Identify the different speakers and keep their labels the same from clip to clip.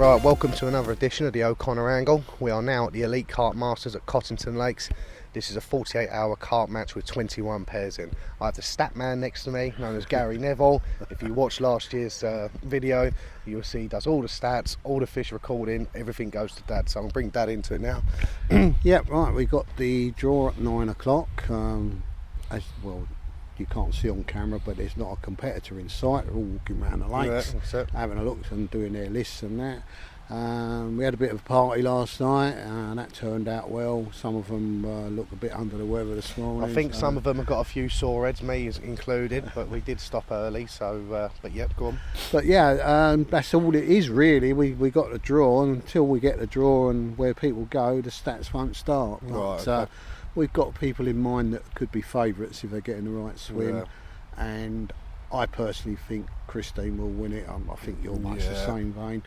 Speaker 1: Right, welcome to another edition of the Oconnor Angle. We are now at the Elite Carp Masters at Cottington Lakes. This is a 48-hour carp match with 21 pairs in. I have the stat man next to me, known as Gary Neville. If you watched last year's video, you'll see he does all the stats, all the fish recording, everything goes to Dad. So I'm going to bring Dad into it now.
Speaker 2: Yeah, right, we got the draw at 9 o'clock. As well, you can't see on camera, but there's not a competitor in sight. They're all walking around the lakes, having a look and doing their lists and that. We had a bit of a party last night and that turned out well. Some of them look a bit under the weather this morning.
Speaker 1: I think some of them have got a few sore heads, me included, but we did stop early, so, but yep, go on.
Speaker 2: But yeah, that's all it is really. We got the draw, and until we get the draw and where people go, the stats won't start. But,
Speaker 1: right, okay.
Speaker 2: We've got people in mind that could be favourites if they're getting the right swim.
Speaker 1: Yeah.
Speaker 2: And I personally think Christine will win it. I think you're much the same vein.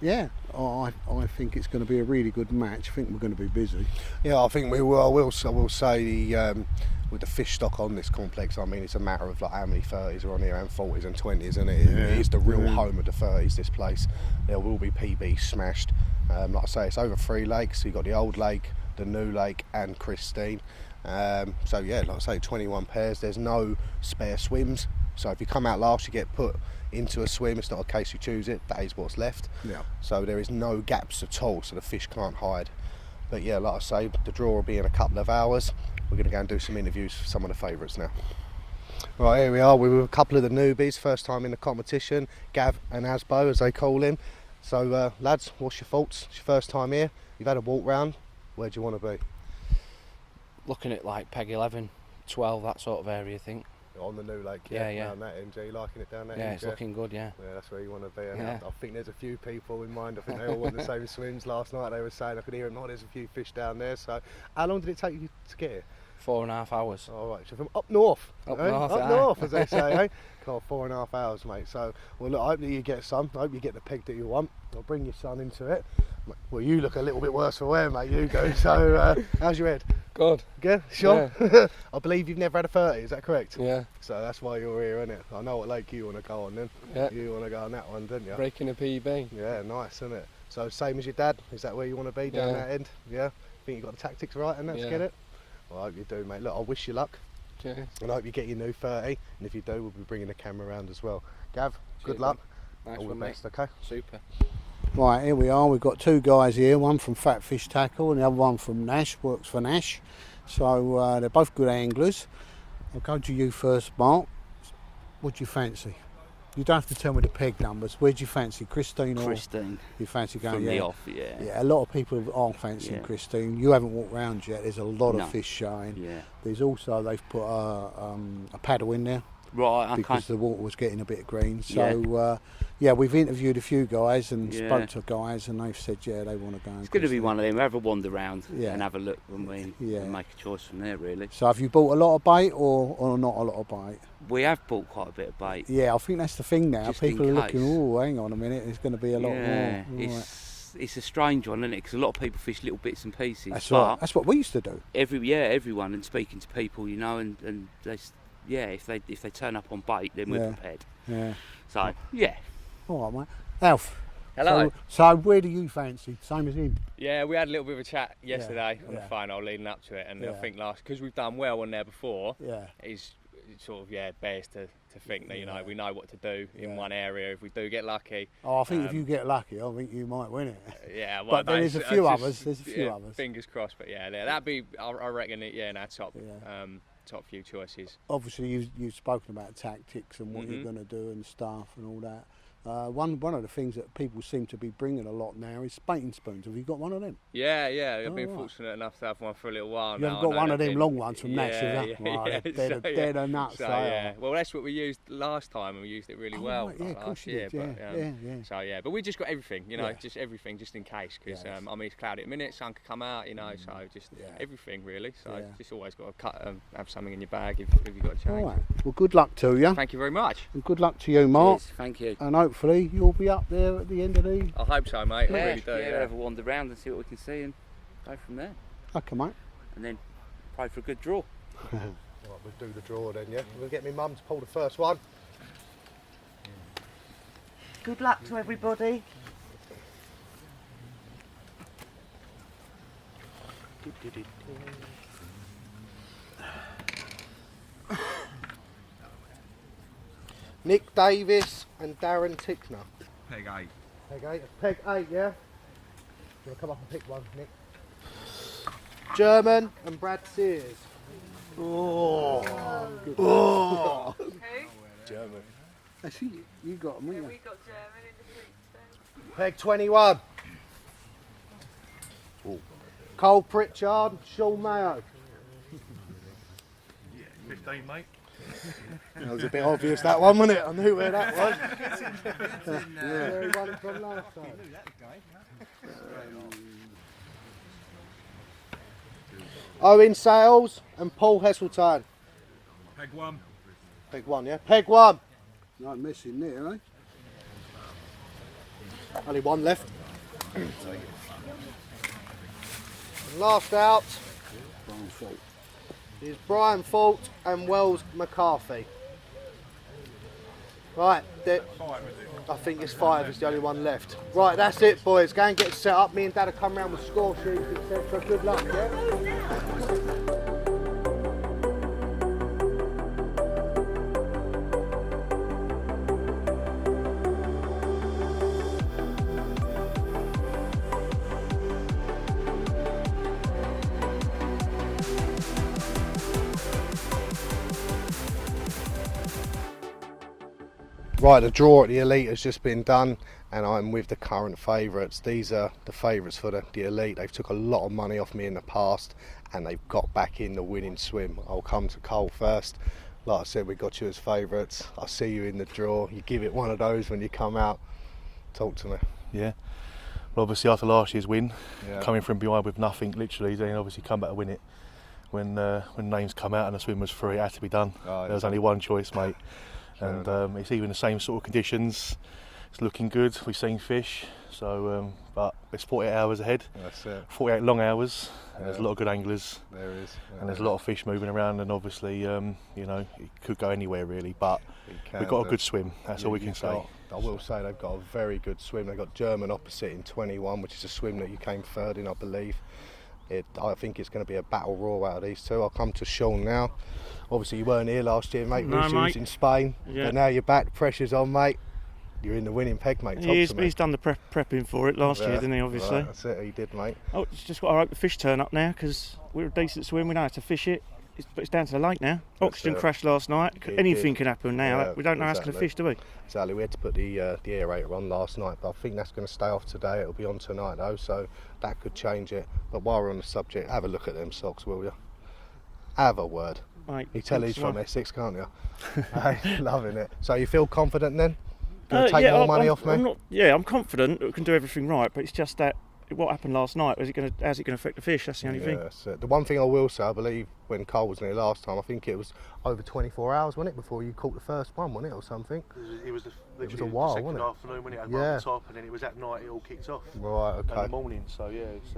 Speaker 2: Yeah, I think it's going to be a really good match. I think we're going to be busy.
Speaker 1: Yeah, I think we will. I will say with the fish stock on this complex, I mean, it's a matter of like how many 30s are on here and 40s and 20s, and it is the real home of the 30s, this place. There will be PBs smashed. Like I say, it's over 3 lakes. So you've got the old lake, the new lake and Christine. So yeah, like I say, 21 pairs. There's no spare swims. So if you come out last, you get put into a swim. It's not a case you choose it, that is what's left. Yeah. So there is no gaps at all, so the fish can't hide. But yeah, like I say, the draw will be in a couple of hours. We're going to go and do some interviews for some of the favourites now. Right, here we are. We were a couple of the newbies, first time in the competition, Gav and Asbo as they call him. So lads, what's your thoughts? It's your first time here, you've had a walk round. Where do you want to be?
Speaker 3: Looking at like peg 11, 12, that sort of area, I think.
Speaker 1: On the new lake,
Speaker 3: yeah.
Speaker 1: Down that end, are you liking it down that end?
Speaker 3: Yeah, it's looking good, yeah.
Speaker 1: Yeah, that's where you want to be. And
Speaker 3: yeah.
Speaker 1: I think there's a few people in mind. I think they all want the same swims. Last night they were saying, I could hear them, oh, there's a few fish down there. So how long did it take you to get here?
Speaker 3: 4.5 hours.
Speaker 1: All right, so from up north.
Speaker 3: Up north,
Speaker 1: north, as they say, eh? God, 4.5 hours, mate. So, well, look, I hope that you get some. I hope you get the peg that you want. I'll bring your son into it. Well, you look a little bit worse for wear, mate, you go. So, how's your head?
Speaker 3: Good.
Speaker 1: Good? Sure? Yeah. I believe you've never had a 30, is that correct?
Speaker 3: Yeah.
Speaker 1: So that's why you're here, isn't it? I know what lake you want to go on then.
Speaker 3: Yeah.
Speaker 1: You want to go on that one, don't you?
Speaker 3: Breaking a PB.
Speaker 1: Yeah, nice, isn't it? So same as your dad, is that where you want to be, down that end? Yeah? Think you've got the tactics right and that's get it? Well, I hope you do, mate. Look, I wish you luck.
Speaker 3: Cheers. And
Speaker 1: I hope you get your new 30, and if you do, we'll be bringing the camera around as well. Gav, good luck.
Speaker 3: Nice
Speaker 1: all the best, okay?
Speaker 3: Super.
Speaker 2: Right, here we are. We've got 2 guys here, one from Fat Fish Tackle and the other one from Nash, works for Nash. So they're both good anglers. I'll go to you first, Mark. What do you fancy? You don't have to tell me the peg numbers. Where do you fancy, Christine or?
Speaker 4: Christine.
Speaker 2: You fancy going
Speaker 4: from the off, yeah.
Speaker 2: Yeah, a lot of people are fancying Christine. You haven't walked round yet. There's a lot of fish showing.
Speaker 4: Yeah.
Speaker 2: There's also, they've put a paddle in there.
Speaker 4: Right, okay.
Speaker 2: Because the water was getting a bit green. So, we've interviewed a few guys and spoke to guys, and they've said, they want to go.
Speaker 4: It's going to be one of them. Have a wander around and have a look when we make a choice from there, really.
Speaker 2: So, have you bought a lot of bait or not a lot of bait?
Speaker 4: We have bought quite a bit of bait.
Speaker 2: Yeah, I think that's the thing now.
Speaker 4: Just
Speaker 2: people are looking, oh, hang on a minute, there's going to be a lot more.
Speaker 4: It's a strange one, isn't it? Because a lot of people fish little bits and pieces.
Speaker 2: That's right. That's what we used to do.
Speaker 4: Everyone, and speaking to people, you know, and they. Yeah, if they turn up on bait, then we're prepared. Yeah. So,
Speaker 2: All right, mate. Alf.
Speaker 5: Hello.
Speaker 2: So where do you fancy? Same as him?
Speaker 5: Yeah, we had a little bit of a chat yesterday on the phone leading up to it, and I think because we've done well on there before, it's sort of bears to think that, you know, we know what to do in one area if we do get lucky.
Speaker 2: Oh, I think if you get lucky, I think you might win it.
Speaker 5: Yeah, well,
Speaker 2: but there's a few others. There's a few others.
Speaker 5: Fingers crossed, but that'd be, I reckon, in our top. Top few choices.
Speaker 2: Obviously, you've spoken about tactics and what you're going to do and stuff and all that. One of the things that people seem to be bringing a lot now is baiting spoons. Have you got one of them?
Speaker 5: Yeah. I've been fortunate enough to have one for a little while
Speaker 2: now. You've got one of them long ones from Nash, have you? Right, they're the nuts.
Speaker 5: So, well, that's what we used last time, and we used it really well last year. But we just got everything, you know, just everything, just in case, because I mean, it's cloudy at the minute, sun could come out, you know, so just everything really. So just always got to have something in your bag if you've got to change.
Speaker 2: All right. Well, good luck to you.
Speaker 5: Thank you very much.
Speaker 2: And good luck to you, Mark.
Speaker 4: Cheers. Thank you.
Speaker 2: And hopefully you'll be up there at the end of the...
Speaker 5: I hope so, mate. I really do.
Speaker 4: Have a wander around and see what we can see and go from there.
Speaker 2: Okay, mate.
Speaker 4: And then pray for a good draw.
Speaker 1: Right, we'll do the draw then, yeah? We'll get my mum to pull the first one.
Speaker 6: Good luck to everybody.
Speaker 1: Nick Davis and Darren Tickner.
Speaker 6: Peg 8.
Speaker 1: Peg 8. Peg 8, yeah? You want to come up and pick one, Nick? German and Brad Sears. Oh. Good. Oh.
Speaker 7: Who?
Speaker 1: German.
Speaker 2: Actually, you got them, haven't you?
Speaker 7: We got German in the creek then.
Speaker 1: Peg 21. Ooh. Cole Pritchard, Sean Mayo.
Speaker 6: Yeah, 15, mate.
Speaker 1: That was a bit obvious, that one, wasn't it? I knew where that was. Where he won it from last time. Owen Sales and Paul Heseltine.
Speaker 6: Peg 1.
Speaker 1: Peg 1, yeah? Peg 1.
Speaker 2: Not missing there, eh?
Speaker 1: Only one left. And last out
Speaker 2: Brian Fault.
Speaker 1: is Brian Fault and Wells McCarthy. Right, I think it's 5 is the only one left. Right, that's it, boys. Go and get set up. Me and Dad will come round with score sheets, etc. Good luck, yeah? Right, the draw at the Elite has just been done and I'm with the current favourites. These are the favourites for the Elite. They've took a lot of money off me in the past and they've got back in the winning swim. I'll come to Cole first. Like I said, we got you as favourites. I'll see you in the draw. You give it one of those when you come out. Talk to me.
Speaker 8: Yeah. Well, obviously after last year's win, coming from behind with nothing, literally, then obviously come back to win it. When names come out and the swim was free, it had to be done. There was only one choice, mate. And it's even the same sort of conditions. It's looking good. We've seen fish, so but it's 48 hours ahead.
Speaker 1: That's it.
Speaker 8: 48 long hours. And there's a lot of good anglers.
Speaker 1: There is.
Speaker 8: And there's a lot of fish moving around, and obviously, you know, it could go anywhere really. But we've got a good swim. That's all we can say.
Speaker 1: I will say they've got a very good swim. They've got German opposite in 21, which is a swim that you came third in, I believe. I think it's going to be a battle roar out of these two. I'll come to Sean now. Obviously you weren't here last year, mate.
Speaker 9: No,
Speaker 1: you
Speaker 9: mate.
Speaker 1: was in Spain, but now you're back. Pressure's on, mate. You're in the winning peg, mate.
Speaker 9: He's done the prepping for it last year, didn't he, obviously?
Speaker 1: Right, that's it, he did, mate.
Speaker 9: Oh, it's just got to hope the fish turn up now because we're a decent swim. We know how to fish it. But it's down to the lake now. Oxygen crashed last night. Anything can happen now. We don't know how it's going to fish, do we?
Speaker 1: Exactly. We had to put the aerator on last night, but I think that's going to stay off today. It'll be on tonight though, so that could change it. But while we're on the subject, have a look at them socks, will you? Have a word.
Speaker 9: Mate,
Speaker 1: you tell he's from Essex, can't you? Hey, loving it. So you feel confident then? Going to take more money off me?
Speaker 9: I'm confident that we can do everything right, but it's just that what happened last night, how's it going to affect the fish? That's the only thing.
Speaker 1: That's it. The one thing I will say, I believe when Cole was near last time, I think it was over 24 hours, wasn't it, before you caught the first one, wasn't it, or something?
Speaker 8: It was
Speaker 1: a while,
Speaker 8: the second
Speaker 1: wasn't it?
Speaker 8: afternoon when it had one on top, and then it was at night it all kicked off.
Speaker 1: Right, okay.
Speaker 8: In the morning, so yeah, it's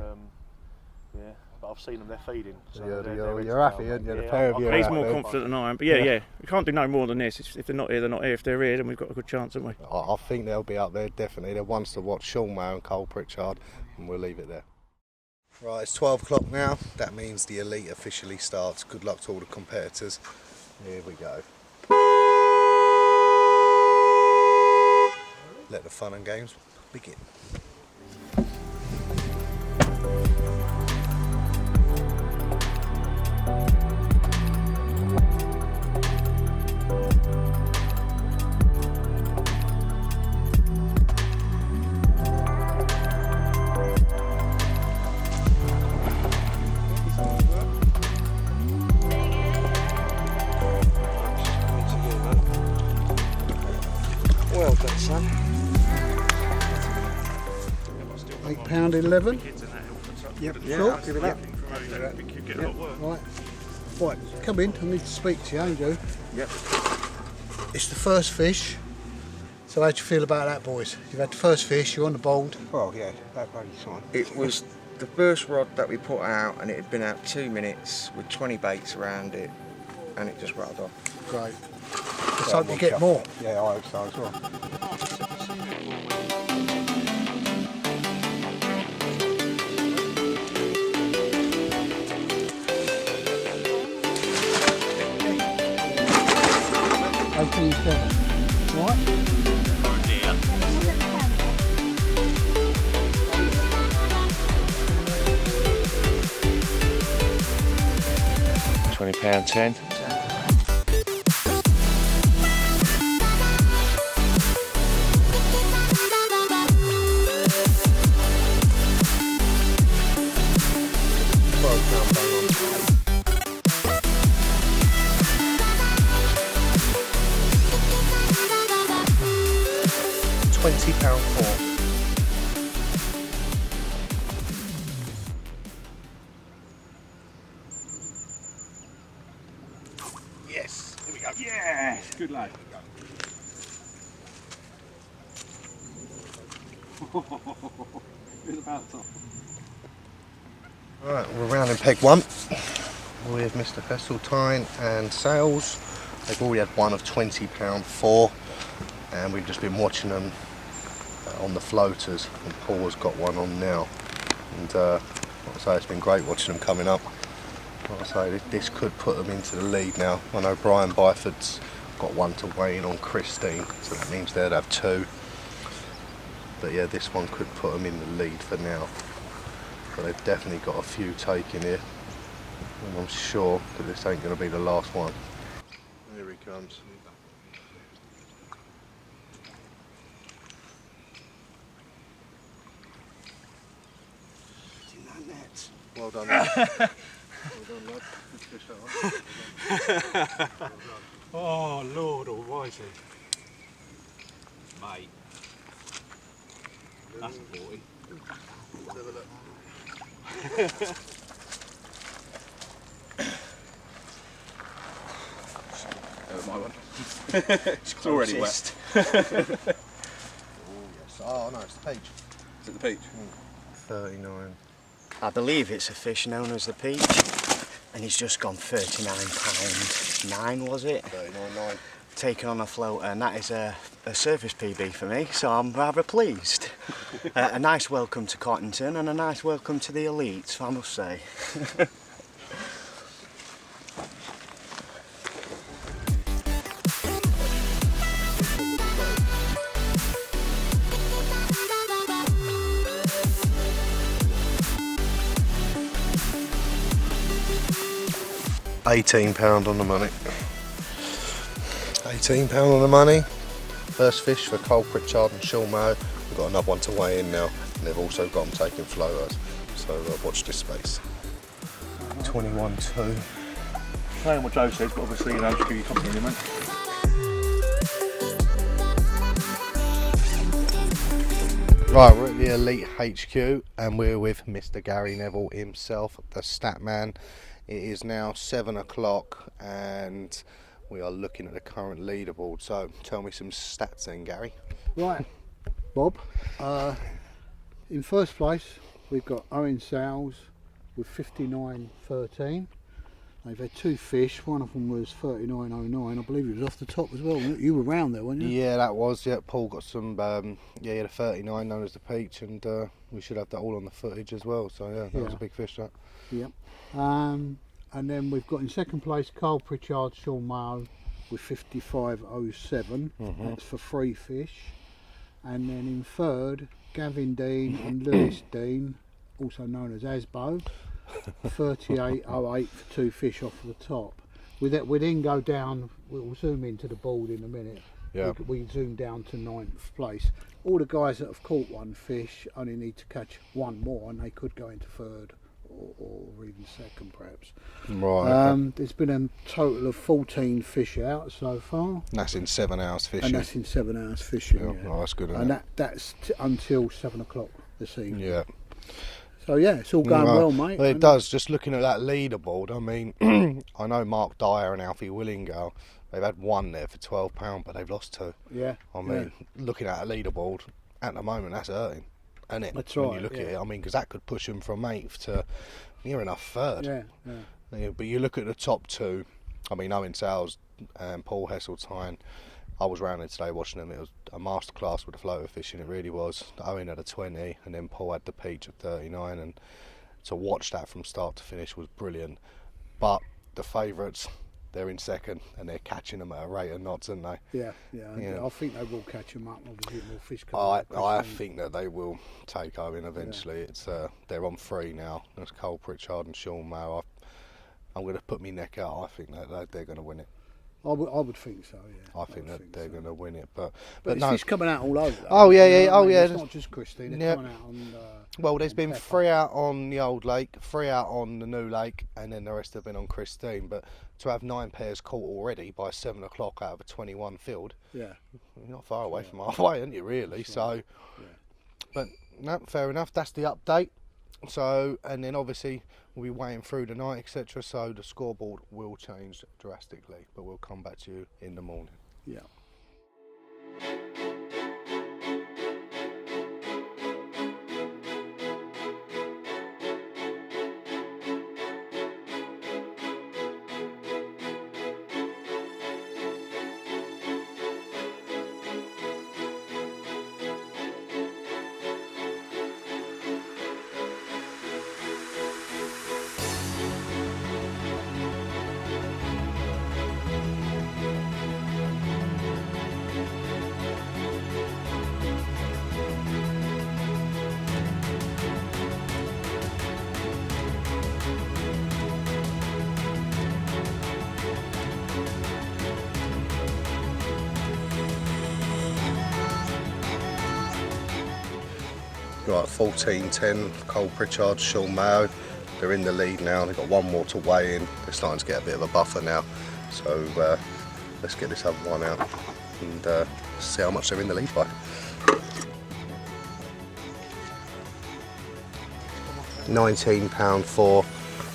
Speaker 8: but I've seen them, they're feeding. So
Speaker 1: you're happy, aren't you? The pair of you.
Speaker 9: He's more confident than I am, but yeah, we can't do no more than this. If they're not here, they're not here. If they're here, then we've got a good chance, haven't we?
Speaker 1: I think they'll be up there, definitely. They're ones to watch, Sean Mayo and Cole Pritchard, and we'll leave it there. Right, it's 12 o'clock now. That means the Elite officially starts. Good luck to all the competitors. Here we go. Let the fun and games begin.
Speaker 2: Well done, son. £8.11. Yep, sure. Give it up. Right. Right, come in. I need to speak to you, Andrew.
Speaker 6: Yep.
Speaker 2: It's the first fish. So how do you feel about that, boys? You've had the first fish, you're on the board.
Speaker 10: Well, yeah, that body's fine. It was the first rod that we put out, and it had been out 2 minutes with 20 baits around it, and it just rolled off.
Speaker 2: Great. Let's hope you get more.
Speaker 10: Yeah, I hope so as well.
Speaker 2: 27. Right?
Speaker 4: Oh dear.
Speaker 8: £20.10.
Speaker 1: £20.4. Yes, here we go.
Speaker 6: Yes, good lad. It's about top.
Speaker 1: Right, we're rounding peg 1 with Mr. Fesseltine and Sales. They've already had one of £20.4, and we've just been watching them on the floaters, and Paul has got one on now. And like I say, it's been great watching them coming up. Like I say, this could put them into the lead now. I know Brian Byford's got one to weigh in on Christine, so that means they'd have 2. But yeah, this one could put them in the lead for now. But they've definitely got a few taken here, and I'm sure that this ain't going to be the last one. Here he comes.
Speaker 2: It's in that net.
Speaker 1: Well done, lad. Well done, lad. Good fish, that one.
Speaker 6: Oh, Lord almighty. Mate. That's a 40.
Speaker 1: Let's have a look.
Speaker 6: That was my one. It's already wet.
Speaker 1: Oh yes. Oh no, it's the peach.
Speaker 6: Is it the peach?
Speaker 1: 39.
Speaker 11: I believe it's a fish known as the peach, and he's just gone £39.9, was it?
Speaker 1: 39.9.
Speaker 11: Taken on a floater, and that is a surface PB for me, so I'm rather pleased. A nice welcome to Cottington and a nice welcome to the Elites, I must say.
Speaker 1: £18 on the money. £18 on the money. First fish for Cole Pritchard and Sean Mayo. We've got another one to weigh in now, and they've also got them taking floaters. So watch this space. 21.2.
Speaker 8: Playing what Joe says, but obviously, you know, just give you company, mate.
Speaker 1: Right, we're at the Elite HQ, and we're with Mr. Gary Neville himself, the stat man. It is now 7 o'clock, and we are looking at the current leaderboard. So tell me some stats then, Gary.
Speaker 2: Right, Bob. In first place, we've got Owen Sales with 59.13. They've had 2 fish. One of them was 39.09. I believe it was off the top as well. You were round there, weren't you?
Speaker 1: Yeah, that was. Yeah, Paul got some. He had a 39 known as the peach, and we should have that all on the footage as well. So yeah, that was a big fish. That.
Speaker 2: Yep. And then we've got in second place Carl Pritchard, Sean Mayo with 55.07. That's for 3 fish. And then in third, Gavin Dean and Lewis Dean, also known as Asbo, 38.08 for 2 fish off the top. We then go down. We'll zoom into the board in a minute.
Speaker 1: Yeah.
Speaker 2: We zoom down to 9th place. All the guys that have caught 1 fish only need to catch 1 more, and they could go into third. Or even second, perhaps.
Speaker 1: Right.
Speaker 2: There's been a total of 14 fish out so far.
Speaker 1: And that's in 7 hours fishing.
Speaker 2: And that's in 7 hours fishing.
Speaker 1: Yeah.
Speaker 2: Yeah.
Speaker 1: Oh, that's good.
Speaker 2: And that's until 7 o'clock this evening.
Speaker 1: Yeah.
Speaker 2: So yeah, it's all going well, mate.
Speaker 1: Well, it does. Just looking at that leaderboard, I mean, I know Mark Dyer and Alfie Willingale, they've had 1 there for £12, but they've lost 2.
Speaker 2: Yeah.
Speaker 1: I mean, looking at a leaderboard at the moment, that's hurting. And it,
Speaker 2: that's
Speaker 1: when
Speaker 2: right,
Speaker 1: you look at it, I mean, because that could push them from 8th to near enough 3rd.
Speaker 2: Yeah.
Speaker 1: But you look at the top 2, I mean, Owen Sales and Paul Hesseltine, I was round there today watching them. It was a masterclass with the floater fishing, it really was. Owen had a 20, and then Paul had the peach of 39, and to watch that from start to finish was brilliant. But the favourites, they're in second and they're catching them at a rate of knots, aren't they?
Speaker 2: Yeah. I think they will catch them up. Obviously, more fish coming.
Speaker 1: I think that they will take Owen eventually. It's they're on 3 now. There's Cole Pritchard and Sean Mayo. I'm going to put my neck out. I think that they're going to win it.
Speaker 2: I would think so, yeah.
Speaker 1: I think that they're going to win it, but
Speaker 2: no. Fish coming out all over. Though,
Speaker 1: oh yeah.
Speaker 2: It's not just Christine. They're coming out on.
Speaker 1: Well, there's been 3 out on the old lake, 3 out on the new lake, and then the rest have been on Christine. But to have 9 pairs caught already by 7 o'clock out of a 21 field,
Speaker 2: you're
Speaker 1: not far away from halfway, aren't you? Really? That's so, but no, fair enough. That's the update. So, and then obviously we'll be waiting through the night, etc. So the scoreboard will change drastically, but we'll come back to you in the morning.
Speaker 2: Yeah.
Speaker 1: Right, 14-10, Cole Pritchard, Sean Mayo. They're in the lead now. They've got 1 more to weigh in. They're starting to get a bit of a buffer now. So let's get this other one out and see how much they're in the lead by. £19.4,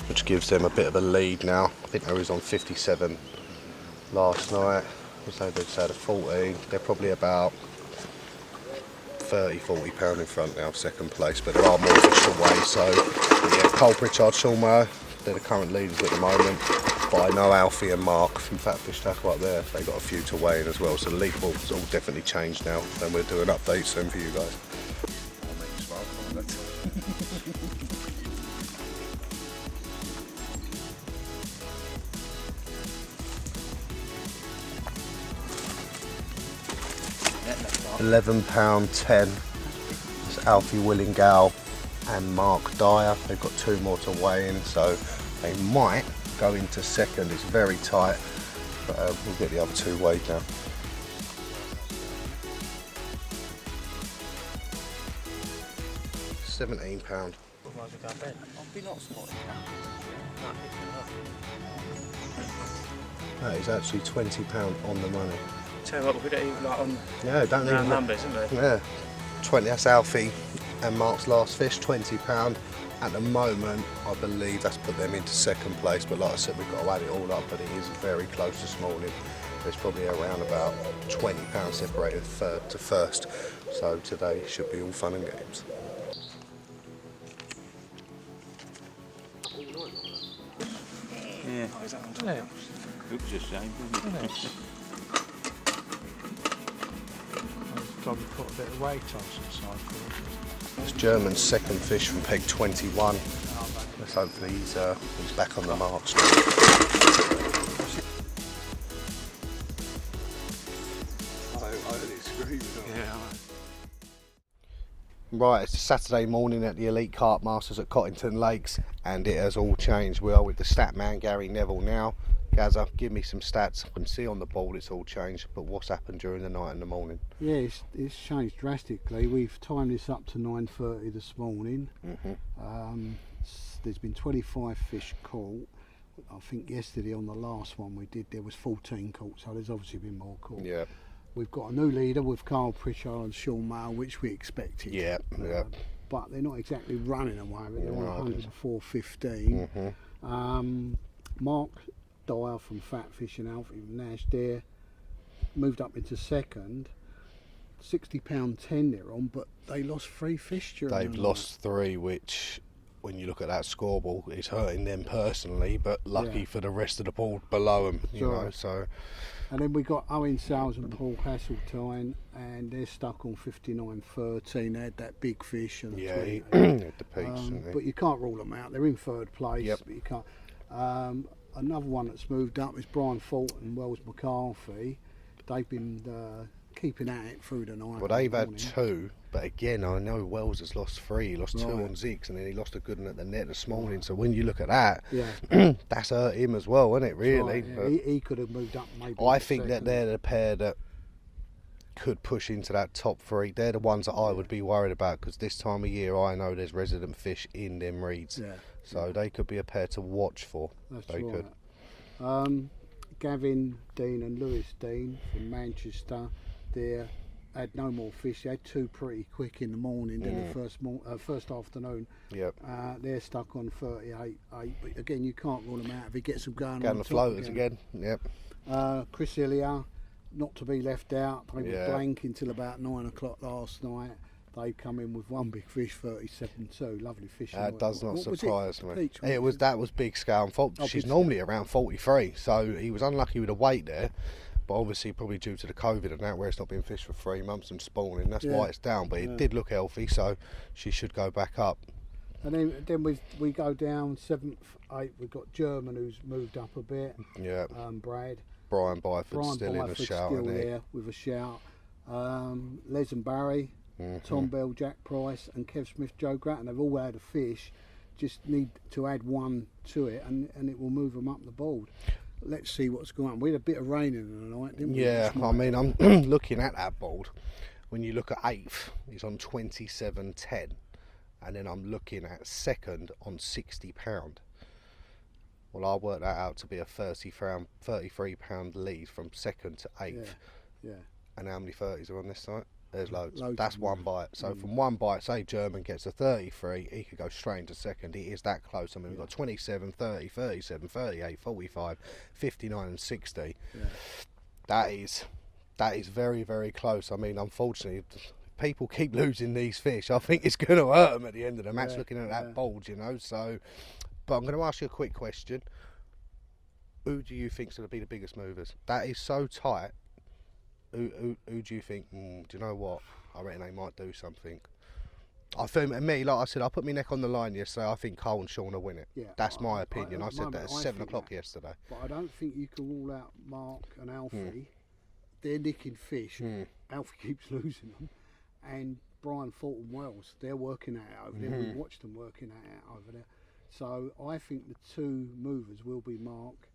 Speaker 1: which gives them a bit of a lead now. I think they was on 57 last night. So they've had a 14. They're probably about £30-40 in front now, second place, but there are more fish to weigh. So yeah, Cole Pritchard, Sean Mayo, they're the current leaders at the moment. But I know Alfie and Mark from Fatfish Tackle up there, they got a few to weigh in as well. So the lead board's all definitely changed now, and we'll do an update soon for you guys. I'll make you smile, come on, £11.10. It's Alfie Willingale and Mark Dyer. They've got 2 more to weigh in, so they might go into second. It's very tight, but we'll get the other 2 weighed now. £17. That is actually £20 on the money.
Speaker 11: Tell you what, we don't even like on
Speaker 1: don't
Speaker 11: round numbers, isn't it?
Speaker 1: Yeah, 20. That's Alfie and Mark's last fish, £20. At the moment, I believe that's put them into second place. But like I said, we've got to add it all up. But it is very close this morning. There's probably around about £20 separated third to first. So today should be all fun and games.
Speaker 11: Yeah.
Speaker 4: Oops, just shame, isn't it?
Speaker 2: Probably put a bit of weight on some cycle.
Speaker 1: It's German's second fish from peg 21. Let's hopefully he's back on the marks. Right, it's a Saturday morning at the Elite Carp Masters at Cottington Lakes, and it has all changed. We are with the stat man, Gary Neville, now. Gazza, give me some stats. I can see on the board it's all changed, but what's happened during the night and the morning?
Speaker 2: Yeah, it's changed drastically. We've timed this up to 9:30 this morning. There's been 25 fish caught. I think yesterday on the last one we did, there was 14 caught, so there's obviously been more caught.
Speaker 1: Yeah.
Speaker 2: We've got a new leader with Carl Pritchard and Sean Mayo, which we expected.
Speaker 1: Yeah.
Speaker 2: But they're not exactly running away, but they're on 104.15. Mark Dyer from Fatfish and Alfie from Nash there moved up into second. £60.10 they're on, but they lost 3 fish during
Speaker 1: They've lost 3, which, when you look at that scoreboard, it's hurting them personally, but lucky for the rest of the board below them, you know. So.
Speaker 2: And then we got Owen Sales and Paul Hasseltine, and they're stuck on 59.13. They had that big fish and
Speaker 1: the peaks.
Speaker 2: but you can't rule them out. They're in third place, but you can't. another one that's moved up is Brian Fulton and Wells McCarthy. They've been keeping at it through the night.
Speaker 1: Well, they've had 2, but again, I know Wells has lost 3. He lost 2 on Zigs, and then he lost a good one at the net this morning. So when you look at that, that's hurt him as well, isn't it? Really,
Speaker 2: he could have moved up. Maybe
Speaker 1: I think that they're the pair that could push into that top 3. They're the ones that I would be worried about, because this time of year I know there's resident fish in them reeds. So they could be a pair to watch for. They could.
Speaker 2: Gavin Dean and Lewis Dean from Manchester, they had no more fish. They had 2 pretty quick in the morning, in the first afternoon. They're stuck on 38.8, but again, you can't rule them out if he gets them going
Speaker 1: on the floaters again.
Speaker 2: Chris Hillier, not to be left out. They were blank until about 9 o'clock last night. They come in with 1 big fish, 37.2. Lovely fish.
Speaker 1: That does not surprise me. That was big scale. She's normally around 43, so he was unlucky with the weight there. But obviously, probably due to the COVID and that, where it's not been fished for 3 months and spawning, that's why it's down. But it did look healthy, so she should go back up.
Speaker 2: And then we go down 7th, 8th. We've got German, who's moved up a bit. Brian Byford still in a shout. Still there with a shout. Les and Barry. Tom Bell, Jack Price and Kev Smith, Joe Grattan, they've all had a fish, just need to add 1 to it and it will move them up the board. Let's see what's going on. We had a bit of rain in the night, didn't we?
Speaker 1: I mean, I'm looking at that board. When you look at 8th, he's on 27.10, and then I'm looking at 2nd on £60. Well, I worked that out to be a 33 pound lead from 2nd to 8th. And how many 30s are on this site? There's loads. That's 1 bite. So from 1 bite, say German gets a 33, he could go straight into 2nd. He is that close. I mean, we've got 27, 30, 37, 38, 45, 59 and 60. That is very, very close. I mean, unfortunately, people keep losing these fish. I think it's going to hurt them at the end of the match, looking at that bulge, you know. So, but I'm going to ask you a quick question. Who do you think's going to be the biggest movers? That is so tight. Who do you think, do you know what, I reckon they might do something. I think, me, like I said, I put my neck on the line yesterday. I think Cole and Sean will win it. That's my opinion. I said that at 7 o'clock yesterday.
Speaker 2: But I don't think you can rule out Mark and Alfie. They're nicking fish. Alfie keeps losing them. And Brian Fulton Wells, they're working that out over there. We watched them working that out over there. So I think the 2 movers will be Mark,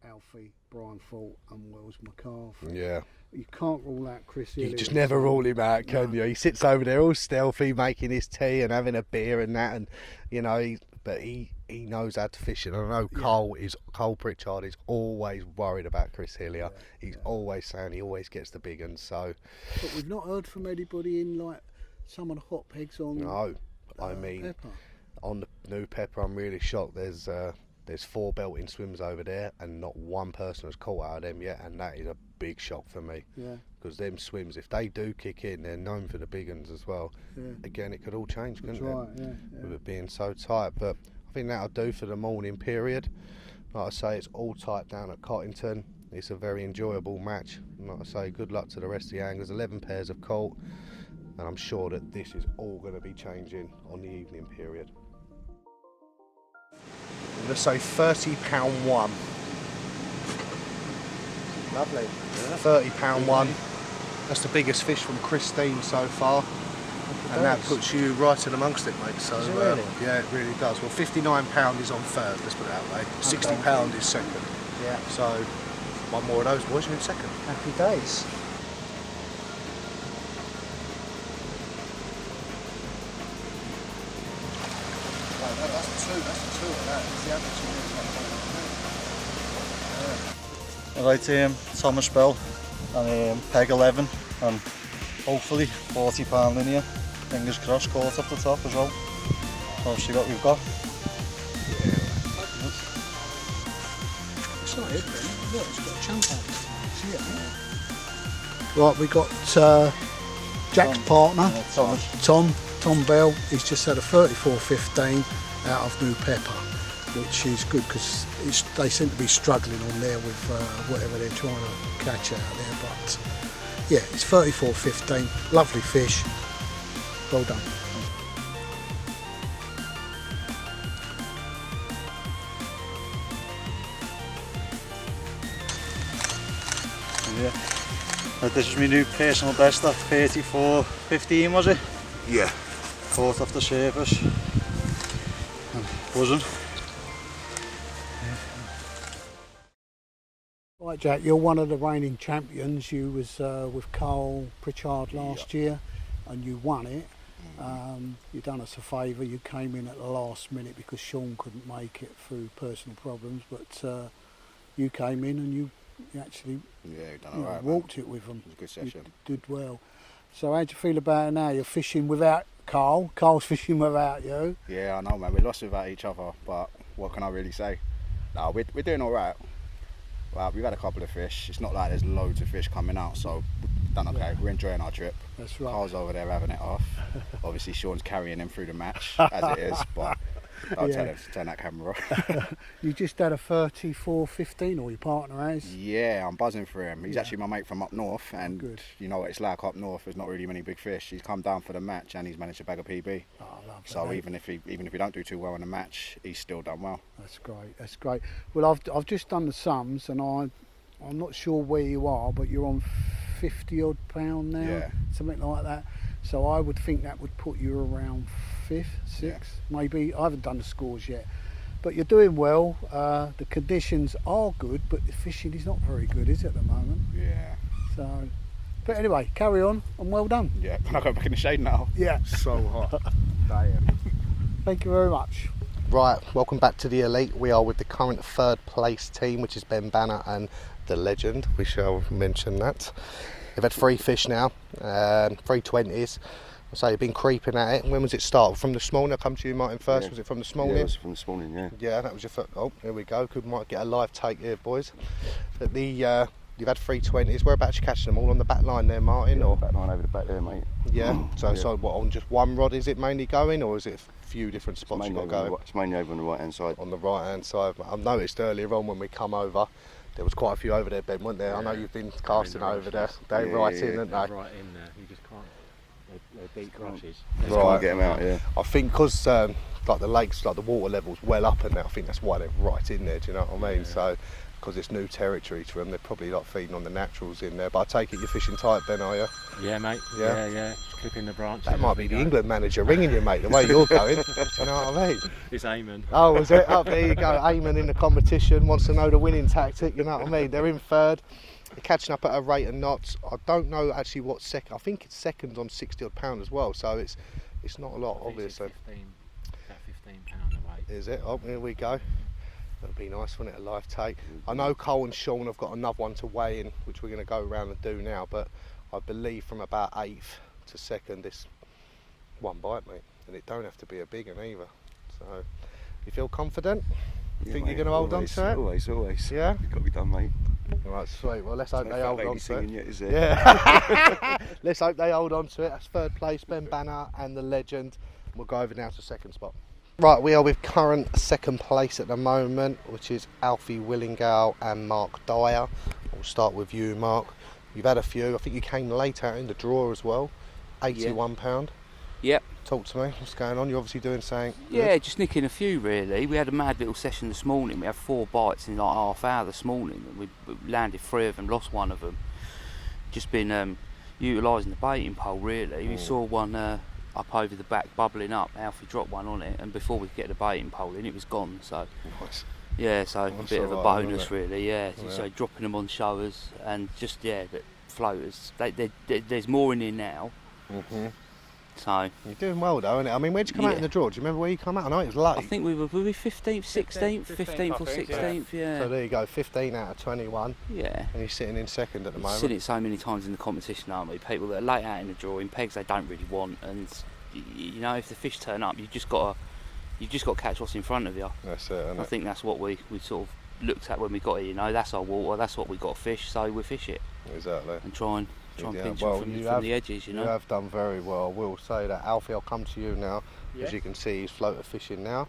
Speaker 2: Alfie, Brian Fulton and Wells McCarthy. You can't rule out Chris Hill.
Speaker 1: You just never rule him out, can you? He sits over there all stealthy, making his tea and having a beer and that, and you know, he knows how to fish it. And I know Cole Pritchard is always worried about Chris Hillier. He's always saying he always gets the big ones. So,
Speaker 2: but we've not heard from anybody in like some of the hot pegs on.
Speaker 1: No, I mean, Pepper. On the new Pepper, I'm really shocked. There's 4 belting swims over there, and not one person has caught out of them yet, and that is a big shock for me. Because them swims, if they do kick in, they're known for the big ones as well. Again, it could all change, couldn't it? With it being so tight. But I think that'll do for the morning period. Like I say, it's all tight down at Cottington. It's a very enjoyable match. And like I say, good luck to the rest of the anglers. 11 pairs have caught, and I'm sure that this is all going to be changing on the evening period. Let's say £30 one.
Speaker 2: Lovely.
Speaker 1: £30 one. That's the biggest fish from Christine so far. And that puts you right in amongst it, mate. So
Speaker 2: really?
Speaker 1: Yeah, it really does. Well, £59 is on 3rd, let's put it that way. £60 is 2nd. So one more of those boys, you're in 2nd.
Speaker 2: Happy days.
Speaker 12: Right, Thomas Bell and peg 11 and hopefully £40 linear. Fingers crossed, caught up the top as well. So see what we've got.
Speaker 2: It's not it really. Look, it's got a chunk out. See it? Right, we got Jack's partner, Tom Bell. He's just had a 34.15 out of New Pepper, which is good because they seem to be struggling on there with whatever they're trying to catch out there. But yeah, it's 34.15. Lovely fish. Well done.
Speaker 12: Yeah. This is my new personal best at 34.15, was it?
Speaker 6: Yeah.
Speaker 12: Caught off the surface. And buzzing.
Speaker 2: Right, Jack, you're one of the reigning champions. You was with Carl Pritchard last year and you won it. You done us a favour, you came in at the last minute because Sean couldn't make it through personal problems, but you came in and you actually walked it with them.
Speaker 13: It was a good session.
Speaker 2: You did well. So how do you feel about it now? You're fishing without Carl, Carl's fishing without you.
Speaker 13: Yeah, I know, man, we lost without each other, but what can I really say? No, we're doing alright. Well, we've had a couple of fish. It's not like there's loads of fish coming out, so we've done okay. Yeah. We're enjoying our trip.
Speaker 2: That's right.
Speaker 13: Carl's over there having it off. Obviously, Sean's carrying him through the match, as it is, but I'll tell him to turn that camera off.
Speaker 2: You just had a 34.15, or your partner has?
Speaker 13: Yeah, I'm buzzing for him. He's actually my mate from up north, and you know what it's like up north. There's not really many big fish. He's come down for the match, and he's managed to bag a PB.
Speaker 2: Oh, I love
Speaker 13: so
Speaker 2: that.
Speaker 13: even if we don't do too well in the match, he's still done well.
Speaker 2: That's great. That's great. Well, I've just done the sums, and I'm not sure where you are, but you're on 50 odd pound now, something like that. So I would think that would put you around 5th, 6th, maybe. I haven't done the scores yet, but you're doing well. The conditions are good, but the fishing is not very good, is it, at the moment?
Speaker 13: Yeah.
Speaker 2: So, but anyway, carry on and well done.
Speaker 13: Yeah, can I go back in the shade now?
Speaker 2: Yeah.
Speaker 13: So hot. Damn.
Speaker 2: Thank you very much.
Speaker 1: Right, welcome back to the Elite. We are with the current 3rd place team, which is Ben Banner and the Legend. We shall mention that. They've had 3 fish now, 3 20s. So you've been creeping at it. When was it start? From this morning? I'll come to you, Martin, first. Was it from this morning?
Speaker 6: Yeah, it was from this morning, yeah.
Speaker 1: Yeah, that was your first. Oh, here we go. Might get a live take here, boys. But you've had 3 20s. Whereabouts you catching them all? On the back line there, Martin?
Speaker 6: Yeah,
Speaker 1: or
Speaker 6: back line over the back there, mate.
Speaker 1: Yeah. So what, on just one rod is it mainly going, or is it a few different spots you've got going?
Speaker 6: It's mainly over on the right-hand side.
Speaker 1: On the right-hand side. I've noticed earlier on when we come over, there was quite a few over there, Ben, weren't there? Yeah. I know you've been casting over there. They're right in, aren't they?
Speaker 14: Right in there. You just can't. They're deep crushes.
Speaker 6: Can't get them out, yeah.
Speaker 1: I think because like the lakes, like the water level's well up and that, I think that's why they're right in there. Do you know what I mean? Yeah. So because it's new territory to them, they're probably like feeding on the naturals in there. But I take it you're fishing tight, Ben, are you?
Speaker 14: Yeah, mate. Yeah. Just clipping the branch.
Speaker 1: That might be the England manager ringing you, mate. The way you're going. Do you know what I mean?
Speaker 14: It's Eamon.
Speaker 1: Oh, was it? Oh, there you go. Eamon in the competition wants to know the winning tactic. You know what I mean? They're in 3rd. They're catching up at a rate of knots. I don't know actually what second. I think it's seconds on 60 odd pound as well. So it's not a lot, obviously.
Speaker 14: About 15 pound a weight.
Speaker 1: Is it? Oh, here we go. That'd be nice, wouldn't it? A live take. I know Cole and Sean have got another one to weigh in, which we're going to go around and do now. But I believe from about 8th to 2nd, this one bite, mate, and it don't have to be a big one either. So, you feel confident? You think you're going to hold on to it?
Speaker 6: Always.
Speaker 1: Yeah.
Speaker 6: You've got to be done, mate.
Speaker 1: All right, sweet. Well, let's hope they hold on to it.
Speaker 6: Yet, is there?
Speaker 1: Yeah. Let's hope they hold on to it. That's 3rd place, Ben Banner and the Legend. We'll go over now to 2nd spot. Right, we are with current 2nd place at the moment, which is Alfie Willingale and Mark Dyer. We'll start with you, Mark. You've had a few. I think you came late out in the draw as well. £81.
Speaker 4: Yep.
Speaker 1: Talk to me. What's going on? You're obviously doing something.
Speaker 4: Yeah, just nicking a few really. We had a mad little session this morning. We had 4 bites in like half hour this morning. We landed 3 of them, lost 1 of them. Just been utilising the baiting pole really. We saw one up over the back bubbling up. Alfie dropped one on it, and before we could get the baiting pole in, it was gone. So
Speaker 1: nice.
Speaker 4: Yeah, so a bit of a bonus really. Yeah. So dropping them on showers and just but floaters. There's more in here now. So
Speaker 1: you're doing well though, isn't it? I mean, where'd you come out in the draw? Do you remember where you come out? I know it was late.
Speaker 4: I think we were 15th, 16th, 15th or 16th. Yeah.
Speaker 1: So there you go, 15 out of 21.
Speaker 4: Yeah.
Speaker 1: And you're sitting in 2nd at the moment.
Speaker 4: We've seen it so many times in the competition, aren't we? People that are late out in the draw in pegs they don't really want, and you know if the fish turn up, you've just got to catch what's in front of you.
Speaker 1: That's it. Isn't
Speaker 4: I think that's what we sort of looked at when we got here. You know, that's our water, that's what we got to fish, so we fish it.
Speaker 1: Exactly.
Speaker 4: And try and pinch them from the edges, you know.
Speaker 1: You have done very well. I will say that. Alfie, I'll come to you now. Yeah. As you can see, he's floater fishing now.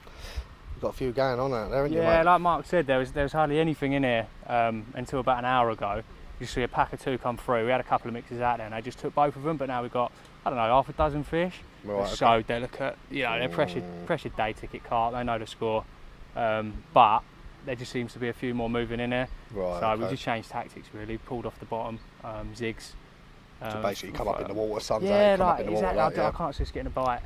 Speaker 1: You've got a few going on out there, haven't you, mate?
Speaker 15: Yeah, like Mark said, there was hardly anything in here until about an hour ago. You see a pack of 2 come through. We had a couple of mixes out there and they just took both of them, but now we've got, I don't know, half a dozen fish.
Speaker 1: Right,
Speaker 15: they're so delicate. You know, they're pressured day ticket carp, they know the score. But there just seems to be a few more moving in there.
Speaker 1: Right.
Speaker 15: So
Speaker 1: okay.
Speaker 15: we just changed tactics really, pulled off the bottom, zigs.
Speaker 1: To basically come up in the water, sun's
Speaker 15: yeah,
Speaker 1: come
Speaker 15: like,
Speaker 1: up in the
Speaker 15: exactly.
Speaker 1: water.
Speaker 15: I can't see us getting a bite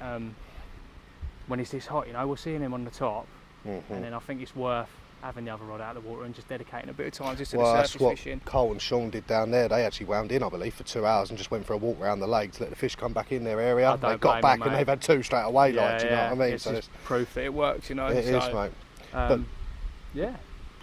Speaker 15: when it's this hot. You know, we're seeing him on the top, and then I think it's worth having the other rod out of the water and just dedicating a bit of time just to the surface
Speaker 1: that's what
Speaker 15: fishing.
Speaker 1: Cole and Sean did down there. They actually wound in, I believe, for 2 hours and just went for a walk around the lake to let the fish come back in their area. They got back and they've had 2 straight away.
Speaker 15: Yeah,
Speaker 1: like, do you know what I mean?
Speaker 15: It's just proof that it works, you know.
Speaker 1: It is, mate.
Speaker 15: Yeah.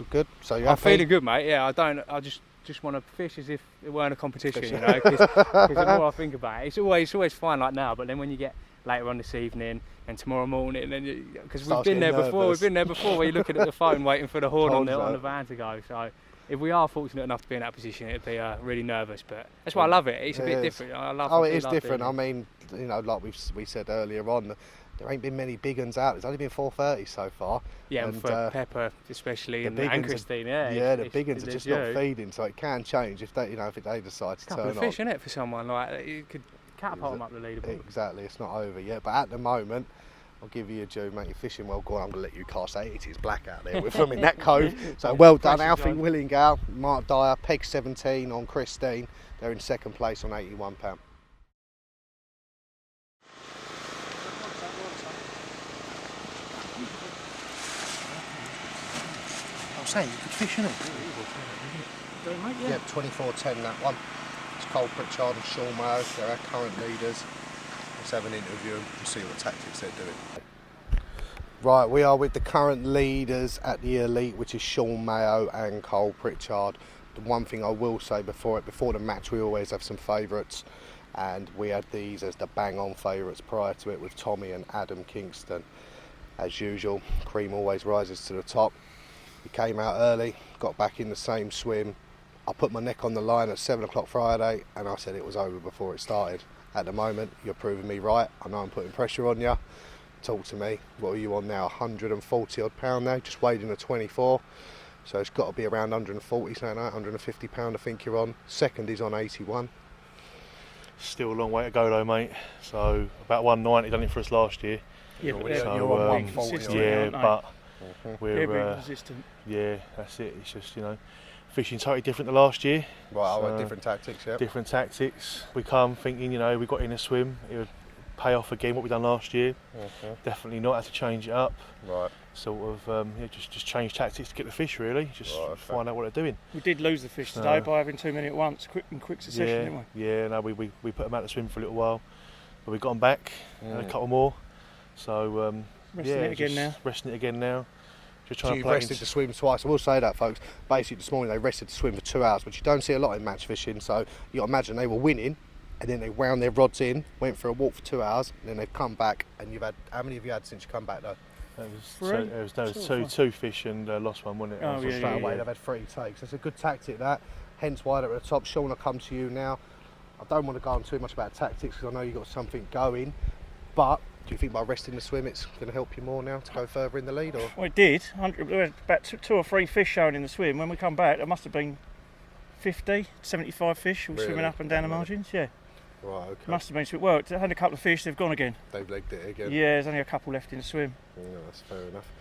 Speaker 1: Good. So you're
Speaker 15: I'm
Speaker 1: happy?
Speaker 15: feeling good, mate. Yeah, I just want to fish as if it weren't a competition, you know. Because the more I think about it, it's always fine like now. But then when you get later on this evening and tomorrow morning, then because we've been there before, where you're looking at the phone waiting for the horn on the van to go. So if we are fortunate enough to be in that position, it'd be really nervous. But that's why I love it. It's a bit different.
Speaker 1: It is different. I mean, you know, like we said earlier on, there ain't been many big uns out. There's only been 430 so far.
Speaker 15: Yeah, and for Pepper especially, and Christine.
Speaker 1: The big uns are just not feeding, so it can change if they, if they decide to turn on.
Speaker 15: Couple of fish, isn't it, for someone like you could catapult them up the leaderboard.
Speaker 1: Exactly, it's not over yet. But at the moment, I'll give you a due, mate. You're fishing well. Go on, I'm going to let you cast 8. It's black out there with them in that cove. So well done, Alfie Willingale, Mark Dyer, Peg 17 on Christine. They're in second place on £81.
Speaker 8: I'm saying you could fish, innit?
Speaker 1: Yeah, 24-10 that one. It's Cole Pritchard and Sean Mayo. They're our current leaders. Let's have an interview and see what tactics they're doing. Right, we are with the current leaders at the Elite, which is Sean Mayo and Cole Pritchard. The one thing I will say before the match, we always have some favourites, and we had these as the bang-on favourites prior to it with Tommy and Adam Kingston. As usual, cream always rises to the top. We came out early, got back in the same swim. I put my neck on the line at 7 o'clock Friday and I said it was over before it started. At the moment, you're proving me right. I know I'm putting pressure on you. Talk to me. What are you on now? 140 odd pound now, just weighed in a 24. So it's got to be around 140, something like that, 150 pound I think you're on. Second is on 81.
Speaker 8: Still a long way to go though, mate. So about 190 done it for us last year.
Speaker 9: Yeah, but
Speaker 8: so,
Speaker 9: you're on 140.
Speaker 8: Yeah, but we're
Speaker 9: resistant.
Speaker 8: Yeah, that's it. It's just, fishing totally different to last year.
Speaker 1: Right, so different tactics, yeah.
Speaker 8: Different tactics. We come thinking, we got in a swim, it would pay off again what we done last year. Definitely not, had to change it up.
Speaker 1: Right.
Speaker 8: Sort of, just change tactics to get the fish really, find out what they're doing.
Speaker 9: We did lose the fish today by having too many at once, quick succession, didn't we?
Speaker 8: Yeah, no, we put them out to swim for a little while, but we got them back, and a couple more. So,
Speaker 9: resting it again now.
Speaker 8: Just trying
Speaker 1: to rested to swim twice. I will say that, folks. Basically, this morning they rested to swim for 2 hours, which you don't see a lot in match fishing. So you got to imagine they were winning, and then they wound their rods in, went for a walk for 2 hours, and then they've come back. And you've had how many have you had since you come back though?
Speaker 8: Two fish and lost one, wasn't it?
Speaker 9: Oh, yeah,
Speaker 1: straight away they've had 3 takes. It's a good tactic that. Hence why they're at the top. Sean, I'll come to you now. I don't want to go on too much about tactics because I know you've got something going, but do you think by resting the swim it's going to help you more now to go further in the lead? Or?
Speaker 9: Well, it did. We had about 2 or 3 fish showing in the swim. When we come back, there must have been 50, 75 fish all swimming up and down the margins. Yeah.
Speaker 1: Right, okay.
Speaker 9: Must have been, so it worked. I had a couple of fish, they've gone again.
Speaker 1: They've legged it again?
Speaker 9: Yeah, there's only a couple left in the swim.
Speaker 1: Yeah, that's fair enough.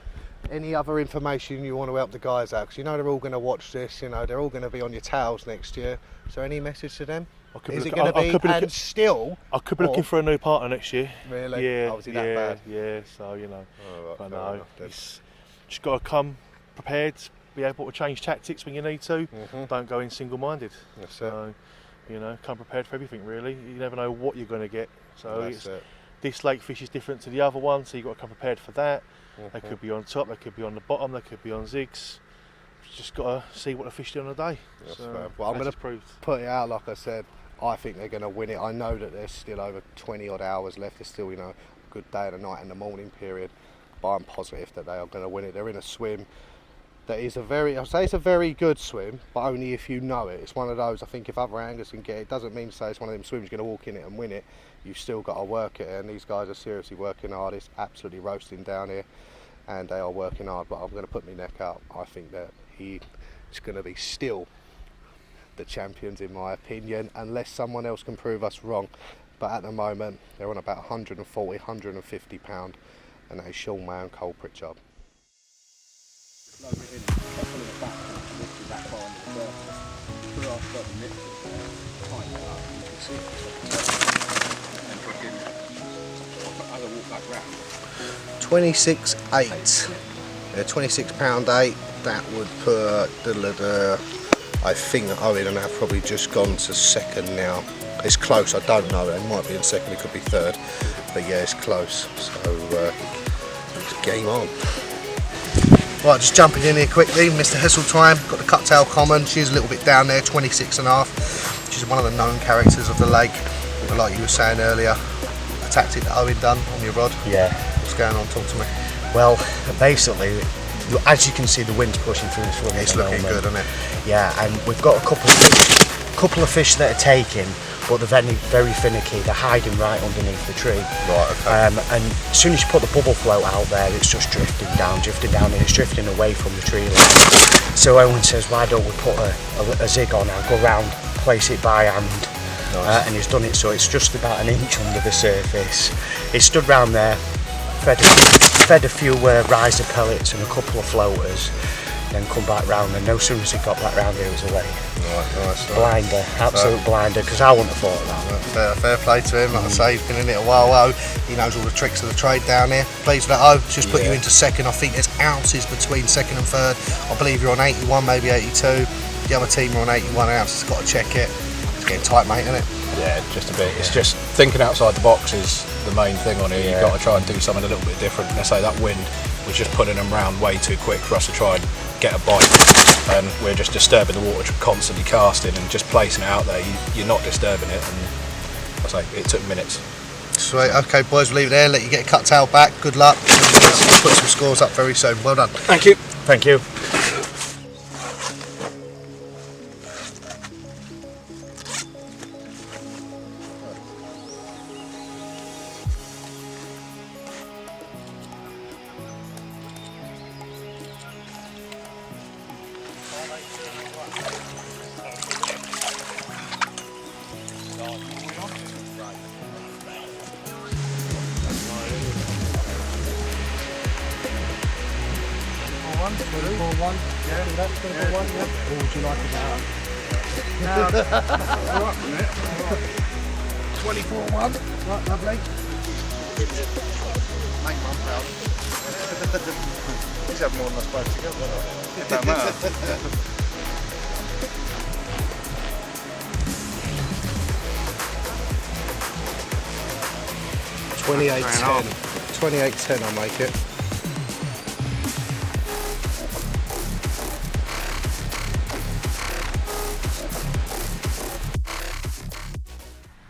Speaker 1: Any other information you want to help the guys out? Because they're all going to watch this, they're all going to be on your tails next year. So any message to them? Is it going to be, and still...
Speaker 8: I could be looking for a new partner next year.
Speaker 1: Really?
Speaker 8: Yeah,
Speaker 1: was it that bad?
Speaker 8: Yeah, so,
Speaker 1: Oh, right,
Speaker 8: but
Speaker 1: fair
Speaker 8: no,
Speaker 1: enough,
Speaker 8: it's just got to come prepared, be able to change tactics when you need to. Don't go in single-minded.
Speaker 1: That's
Speaker 8: so, come prepared for everything, really. You never know what you're going to get. So this lake fish is different to the other one, so you've got to come prepared for that. They could be on top, they could be on the bottom, they could be on zigs. Just got to see what the fish do on the day.
Speaker 1: Well, I'm going to put it out, like I said, I think they're going to win it. I know that there's still over 20 odd hours left. There's still, a good day and a night in the morning period. But I'm positive that they are going to win it. They're in a swim that is I'll say it's a very good swim, but only if you know it. It's one of those, I think if other anglers can get it, doesn't mean to say it's one of them swims you're going to walk in it and win it. You've still got to work it, and these guys are seriously working hard. It's absolutely roasting down here, and they are working hard, but I'm going to put my neck out. I think that he is going to be still the champions in my opinion, unless someone else can prove us wrong. But at the moment they're on about 140, 150 pound, and that is Sean Mayo and Cole Pritchard. £26.8. Yeah, £26.8. That would put I think Owen and I've probably just gone to second now. It's close, I don't know, it might be in second, it could be third, but yeah, it's close, so it's game on. Right, just jumping in here quickly, Mr. Hesseltine, got the Cuttail Common, she's a little bit down there, 26.5. She's one of the known characters of the lake, but like you were saying earlier, a tactic that Owen done on your rod.
Speaker 11: Yeah.
Speaker 1: What's going on, talk to me.
Speaker 11: Well, basically, as you can see, the wind's pushing through the swimming.
Speaker 1: It's looking good, isn't it?
Speaker 11: Yeah, and we've got a couple of fish that are taking, but they're very finicky. They're hiding right underneath the tree.
Speaker 1: Right, okay.
Speaker 11: And as soon as you put the bubble float out there, it's just drifting down, and it's drifting away from the tree line. So Owen says, why don't we put a zig on and go round, place it by hand. Nice. And he's done it, so it's just about an inch under the surface. He stood round there, fed a few riser pellets and a couple of floaters, then come back round, and no sooner as he got back round here, it was away.
Speaker 1: Right, nice.
Speaker 11: Blinder, absolute blinder, because I wouldn't have thought of that.
Speaker 1: Fair play to him, like I say, he's been in it a while. He knows all the tricks of the trade down here. Pleased with that. Just put you into second. I think there's ounces between second and third. I believe you're on 81, maybe 82. The other team are on 81 ounces. Got to check it. It's getting tight, mate, isn't it?
Speaker 6: Yeah, just a bit. It's just thinking outside the box is the main thing on here. You've got to try and do something a little bit different. Let's say that wind was just putting them round way too quick for us to try and get a bite, and we're just disturbing the water, constantly casting and just placing it out there. You're not disturbing it, and I say it took minutes.
Speaker 1: Sweet. Okay, boys, we'll leave it there. Let you get a cut tail back. Good luck. Put some scores up very soon. Well done.
Speaker 6: Thank you.
Speaker 11: Thank you.
Speaker 2: What would you like about?
Speaker 1: 24-1.
Speaker 2: Right, lovely.
Speaker 1: Make mum proud. He's having more than us both together. It don't matter. 28-10. 28-10 I'll make it.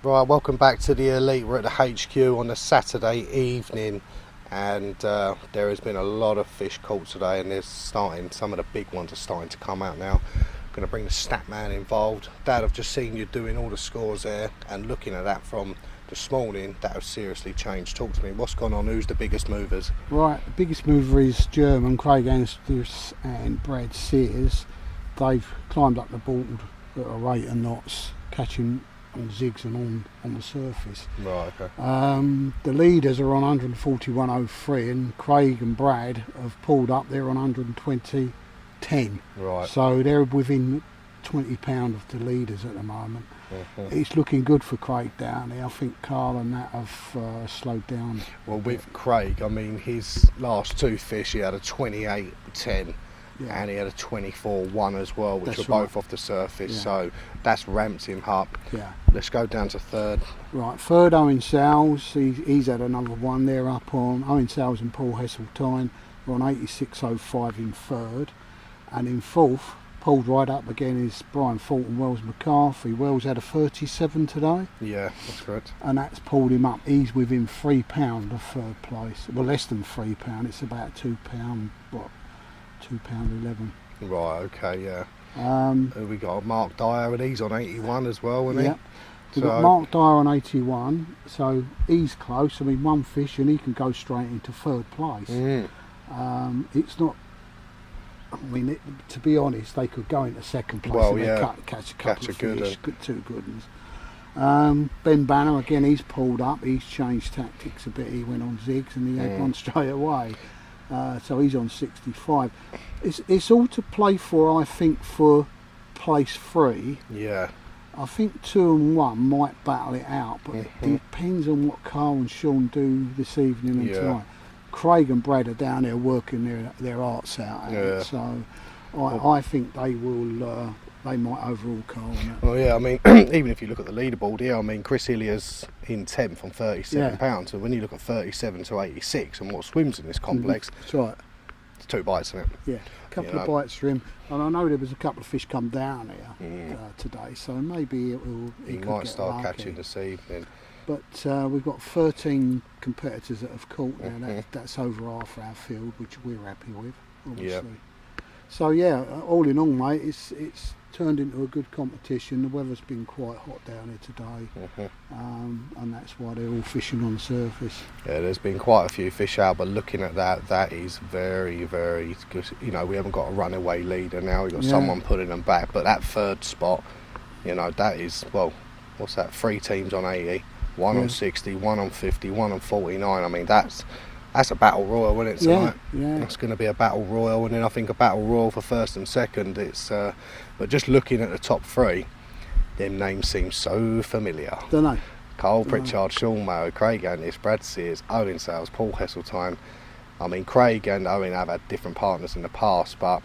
Speaker 1: Right, welcome back to the Elite. We're at the HQ on a Saturday evening, and there has been a lot of fish caught today, and some of the big ones are starting to come out now. I'm going to bring the stat man involved. Dad, I've just seen you doing all the scores there, and looking at that from this morning, that has seriously changed. Talk to me, what's gone on? Who's the biggest movers?
Speaker 2: Right, the biggest mover is German, Craig Ansters and Brad Sears. They've climbed up the board at a rate of knots, catching on zigs and on the surface.
Speaker 1: Right, okay.
Speaker 2: The leaders are on 141.03, and Craig and Brad have pulled up. They're on 120.10.
Speaker 1: Right.
Speaker 2: So they're within £20 of the leaders at the moment. Mm-hmm. It's looking good for Craig down there. I think Carl and that have slowed down.
Speaker 1: Well, with Craig, I mean, his last two fish, he had a 28.10. Yeah. And he had a 24-1 as well, which were both off the surface, so that's ramped him up.
Speaker 2: Yeah.
Speaker 1: Let's go down to third.
Speaker 2: Right, third Owen Sales, he's had another one. They're up on, Owen Sales and Paul Hesseltine are on 86.05 in third. And in fourth, pulled right up again, is Brian Fulton, Wells McCarthy. Wells had a 37 today.
Speaker 1: Yeah, that's correct.
Speaker 2: And that's pulled him up. He's within £3 of third place. Well, less than £3. It's about £2, what? £2.11.
Speaker 1: Right, okay, yeah. We got Mark Dyer, and he's on 81 as well, isn't he?
Speaker 2: Yeah. We've got Mark Dyer on 81, so he's close. I mean, one fish and he can go straight into third place. It's not. I mean, to be honest, they could go into second place and they catch a couple of fish, two good ones. Ben Banner again, he's pulled up. He's changed tactics a bit. He went on zigs and he had one straight away. So he's on 65. It's all to play for, I think, for place 3.
Speaker 1: Yeah.
Speaker 2: I think 2 and 1 might battle it out, but it depends on what Carl and Sean do this evening and tonight. Craig and Brad are down there working their arts out. So I think they will. They might overall Carl.
Speaker 1: Well, yeah. I mean, even if you look at the leaderboard here, I mean, Chris Hillier's in 10th on 37 pounds. So when you look at 37 to 86 and what swims in this complex,
Speaker 2: that's right.
Speaker 1: It's 2 bites, isn't it?
Speaker 2: Yeah, a couple of bites for him. And I know there was a couple of fish come down here today, so maybe he
Speaker 1: might start catching this evening.
Speaker 2: But we've got 13 competitors that have caught now. That's over half our field, which we're happy with, obviously. So yeah, all in all, mate, it's turned into a good competition. The weather's been quite hot down here today, and that's why they're all fishing on the surface.
Speaker 1: Yeah, there's been quite a few fish out, but looking at that is very, very good. You know, we haven't got a runaway leader now. We've got someone putting them back, but that 3rd spot, you know, that is, well, what's that? 3 teams on 80, 1 on 60, 1 on 50, 1 on 49. I mean, that's a battle royal, isn't it, tonight?
Speaker 2: Yeah.
Speaker 1: It's going to be a battle royal, and then I think a battle royal for 1st and 2nd. It's but just looking at the top 3, them names seem so familiar.
Speaker 2: Don't know.
Speaker 1: Carl Pritchard, Sean Mayo, Craig Andis, Brad Sears, Owen Sales, Paul Hesseltine. I mean, Craig and Owen have had different partners in the past, but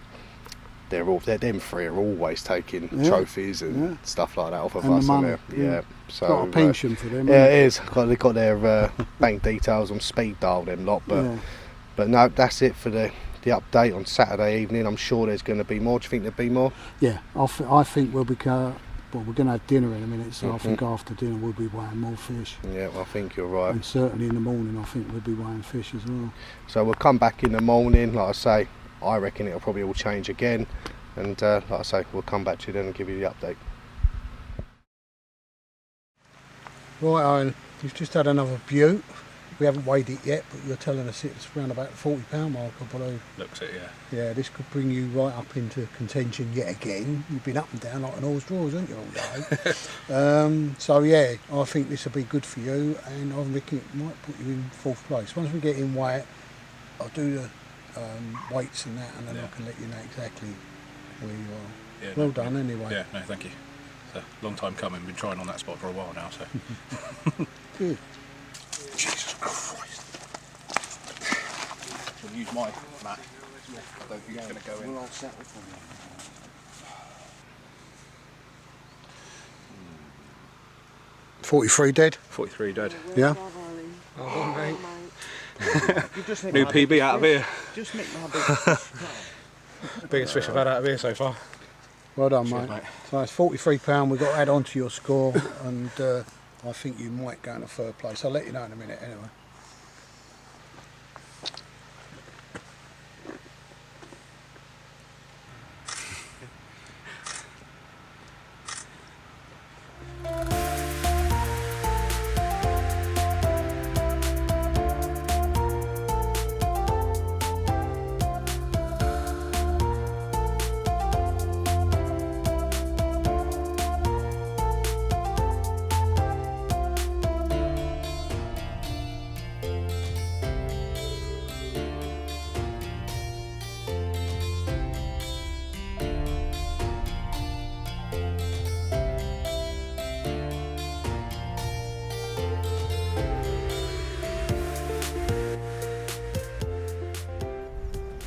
Speaker 1: them 3 are always taking trophies and stuff like that off of us. So
Speaker 2: got a pension for them.
Speaker 1: Yeah, it is. They've got their bank details on speed dial, them lot. But no, that's it for the update on Saturday evening. I'm sure there's going to be more. Do you think there'll be more?
Speaker 2: Yeah, I think we'll be. Well, we're going to have dinner in a minute, so I think after dinner we'll be weighing more fish.
Speaker 1: Yeah, well, I think you're right.
Speaker 2: And certainly in the morning, I think we'll be weighing fish as well.
Speaker 1: So we'll come back in the morning. Like I say, I reckon it'll probably all change again. And like I say, we'll come back to you then and give you the update.
Speaker 2: Right, Owen, you've just had another beaut. We haven't weighed it yet, but you're telling us it's around about the 40-pound mark, I believe.
Speaker 6: Looks it, yeah.
Speaker 2: Yeah, this could bring you right up into contention yet again. You've been up and down like an horse draws, haven't you, all day? So yeah, I think this will be good for you, and I reckon it might put you in 4th place. Once we get in weight, I'll do the weights and that, and then I can let you know exactly where you are. Yeah, well done, anyway.
Speaker 6: Yeah, no, thank you. It's a long time coming. Been trying on that spot for a while now, so.
Speaker 2: Good.
Speaker 6: Jesus Christ. We'll use my mat. I don't think it's going to go in.
Speaker 2: We're all set with them. 43 dead?
Speaker 6: 43 dead.
Speaker 2: Yeah?
Speaker 10: Oh, mate.
Speaker 6: New PB out of here.
Speaker 10: Just make my
Speaker 6: Biggest fish I've had out of here so far.
Speaker 2: Well done, mate. So it's £43 we've got to add on to your score, and I think you might go in the 3rd place. I'll let you know in a minute anyway.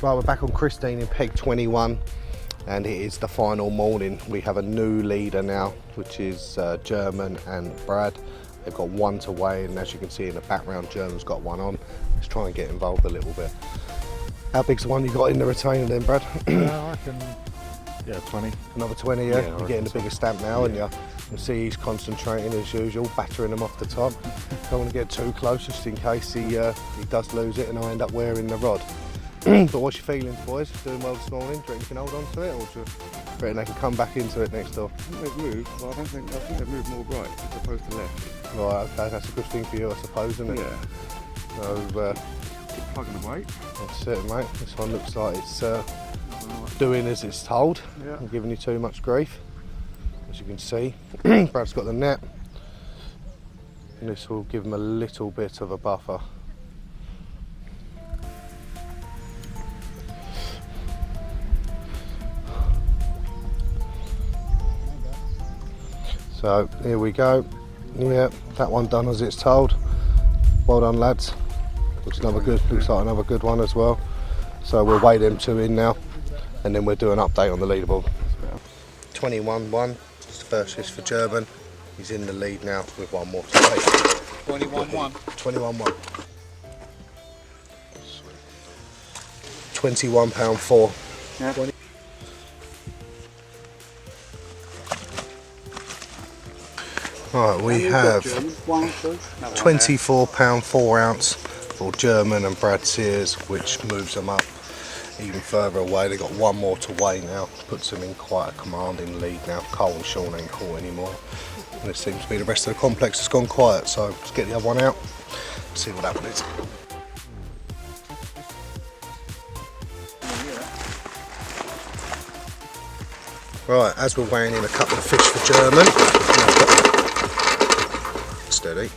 Speaker 1: Right, we're back on Christine in peg 21, and it is the final morning. We have a new leader now, which is German and Brad. They've got 1 to weigh, and as you can see in the background, German's got 1 on. Let's try and get involved a little bit. How big's the one you got in the retainer then, Brad?
Speaker 8: I reckon, 20.
Speaker 1: Another 20, yeah? You're getting the bigger stamp now, and you can see he's concentrating as usual, battering them off the top. Don't want to get too close, just in case he does lose it and I end up wearing the rod. But what's your feelings, boys? Doing well this morning? Do you reckon you can hold on to it, or do you reckon they can come back into it next door?
Speaker 16: I think they've moved, but I think they've moved more right as opposed to left.
Speaker 1: Right, okay, that's a good thing for you, I suppose, isn't it?
Speaker 16: Yeah.
Speaker 1: So,
Speaker 16: keep plugging away.
Speaker 1: That's it, mate. This one looks like it's doing as it's told.
Speaker 16: Yeah.
Speaker 1: Not giving you too much grief, as you can see. Brad's got the net, and this will give him a little bit of a buffer. So here we go. Yeah, that one done as it's told. Well done, lads. Looks like another good one as well. So we'll weigh them two in now, and then we'll do an update on the leaderboard. 21-1. It's the first fish for German. He's in the lead now with one more to take.
Speaker 6: 21-1.
Speaker 1: 21-1. £21.4.
Speaker 6: Yeah.
Speaker 1: Right, we have £24 4 ounce for German and Brad Sears, which moves them up even further away. They've got one more to weigh now, puts them in quite a commanding lead now. Cole and Sean ain't caught anymore, and it seems to be the rest of the complex has gone quiet, so let's get the other one out, see what that one is. Right, as we're weighing in a couple of fish for German, steady.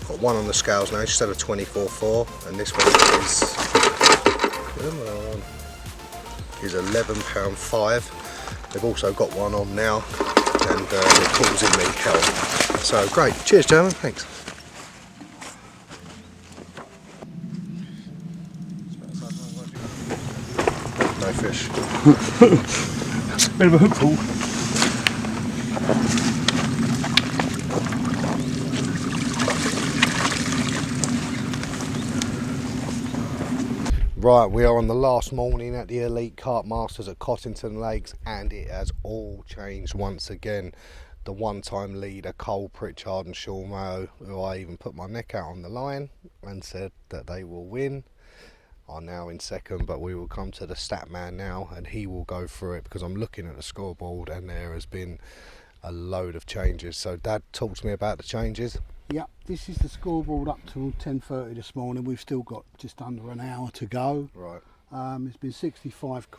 Speaker 1: Got one on the scales now, just had a 24.4, and this one is £11.5. They've also got one on now, and they're causing me hell. So great, cheers German, thanks. No fish.
Speaker 9: Bit of a hook pull.
Speaker 1: Right, we are on the last morning at the Elite Carp Masters at Cottington Lakes, and it has all changed once again. The one-time leader, Cole Pritchard and Sean Mayo, who I even put my neck out on the line and said that they will win, are now in second, but we will come to the stat man now and he will go through it, because I'm looking at the scoreboard and there has been a load of changes. So Dad, talk to me about the changes.
Speaker 2: Yep, this is the scoreboard up till 10:30 this morning. We've still got just under an hour to go.
Speaker 1: Right.
Speaker 2: It's been 65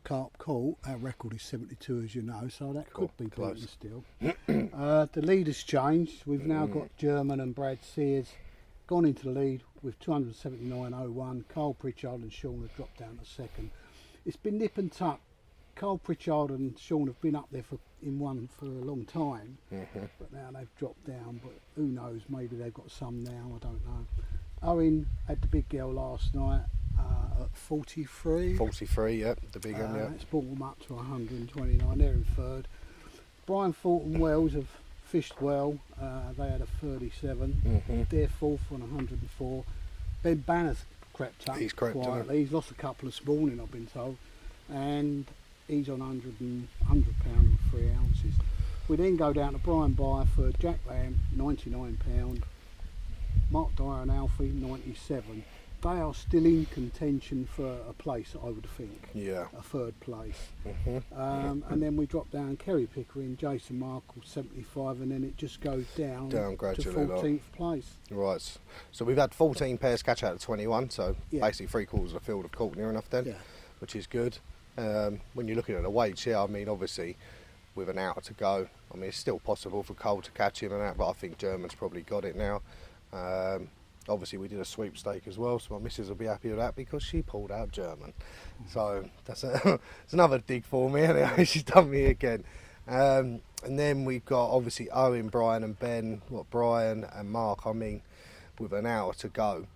Speaker 2: carp caught. Our record is 72, as you know, so that could be beaten still. The leaders changed. We've now got German and Brad Sears gone into the lead with 279.01. Carl Pritchard and Sean have dropped down to second. It's been nip and tuck. Carl Pritchard and Sean have been up there in one for a long time, but now they've dropped down. But who knows? Maybe they've got some now. I don't know. Owen had the big girl last night at 43.
Speaker 1: 43, yep, the big one, yeah.
Speaker 2: It's brought them up to 129. They're in third. Brian Fulton Wells have fished well. They had a 37. They're fourth on 104. Ben Banner's crept up.
Speaker 1: He's crept
Speaker 2: quietly. He's lost a couple this morning, I've been told, and he's on £100 and 3 ounces. We then go down to Brian Byer for Jack Lamb, £99. Mark Dyer and Alfie, 97. They are still in contention for a place, I would think.
Speaker 1: Yeah.
Speaker 2: A third place. And then we drop down Kerry Pickering, Jason Markle, 75, and then it just goes down
Speaker 1: gradually
Speaker 2: to 14th place.
Speaker 1: Right. So we've had 14 pairs catch out of 21, so basically 3/4 of the field have caught near enough then, which is good. When you're looking at the weights, I mean, obviously, with an hour to go, I mean, it's still possible for Cole to catch him and that, but I think German's probably got it now. Obviously, we did a sweepstake as well, so my missus will be happy with that because she pulled out German. So that's it's another dig for me anyway. She's done me again. And then we've got obviously Owen, Brian and Ben, Brian and Mark, I mean, with an hour to go,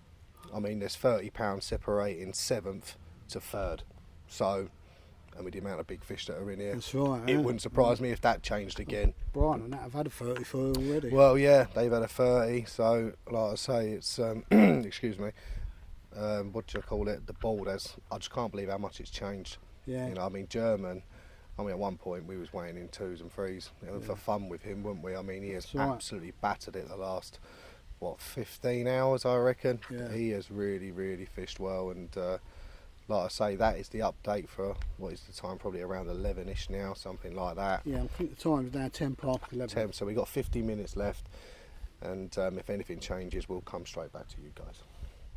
Speaker 1: I mean, there's £30 separating 7th to 3rd. So, and with the amount of big fish that are in here,
Speaker 2: that's right.
Speaker 1: It wouldn't surprise me if that changed again.
Speaker 2: Brian and that have had a 30 for already.
Speaker 1: Well, yeah, they've had a 30. So, like I say, it's excuse me. What do you call it? The board has. I just can't believe how much it's changed.
Speaker 2: Yeah.
Speaker 1: You know, I mean, German. I mean, at one point we was weighing in 2s and 3s for fun with him, weren't we? I mean, he has absolutely battered it the last 15 hours, I reckon.
Speaker 2: Yeah.
Speaker 1: He has really, really fished well, and like I say, that is the update for what is the time? Probably around 11ish now, something like that.
Speaker 2: Yeah, I think the time's now 11:10.
Speaker 1: 10, so we've got 50 minutes left, and if anything changes, we'll come straight back to you guys.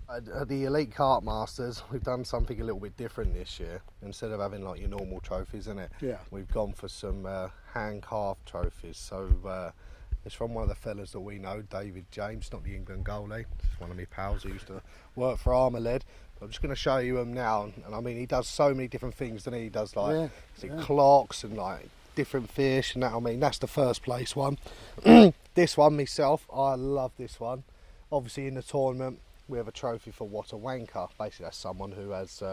Speaker 1: At the Elite Carp Masters, we've done something a little bit different this year. Instead of having like your normal trophies, innit?
Speaker 2: Yeah.
Speaker 1: We've gone for some hand-carved trophies. So it's from one of the fellas that we know, David James, not the England goalie. It's one of my pals who used to work for Armourled. I'm just going to show you him now, and I mean, he does so many different things, doesn't he? He does like clocks and like different fish and that. I mean, that's the first place one. This one myself, I love this one. Obviously in the tournament we have a trophy for what a wanker. Basically that's someone who has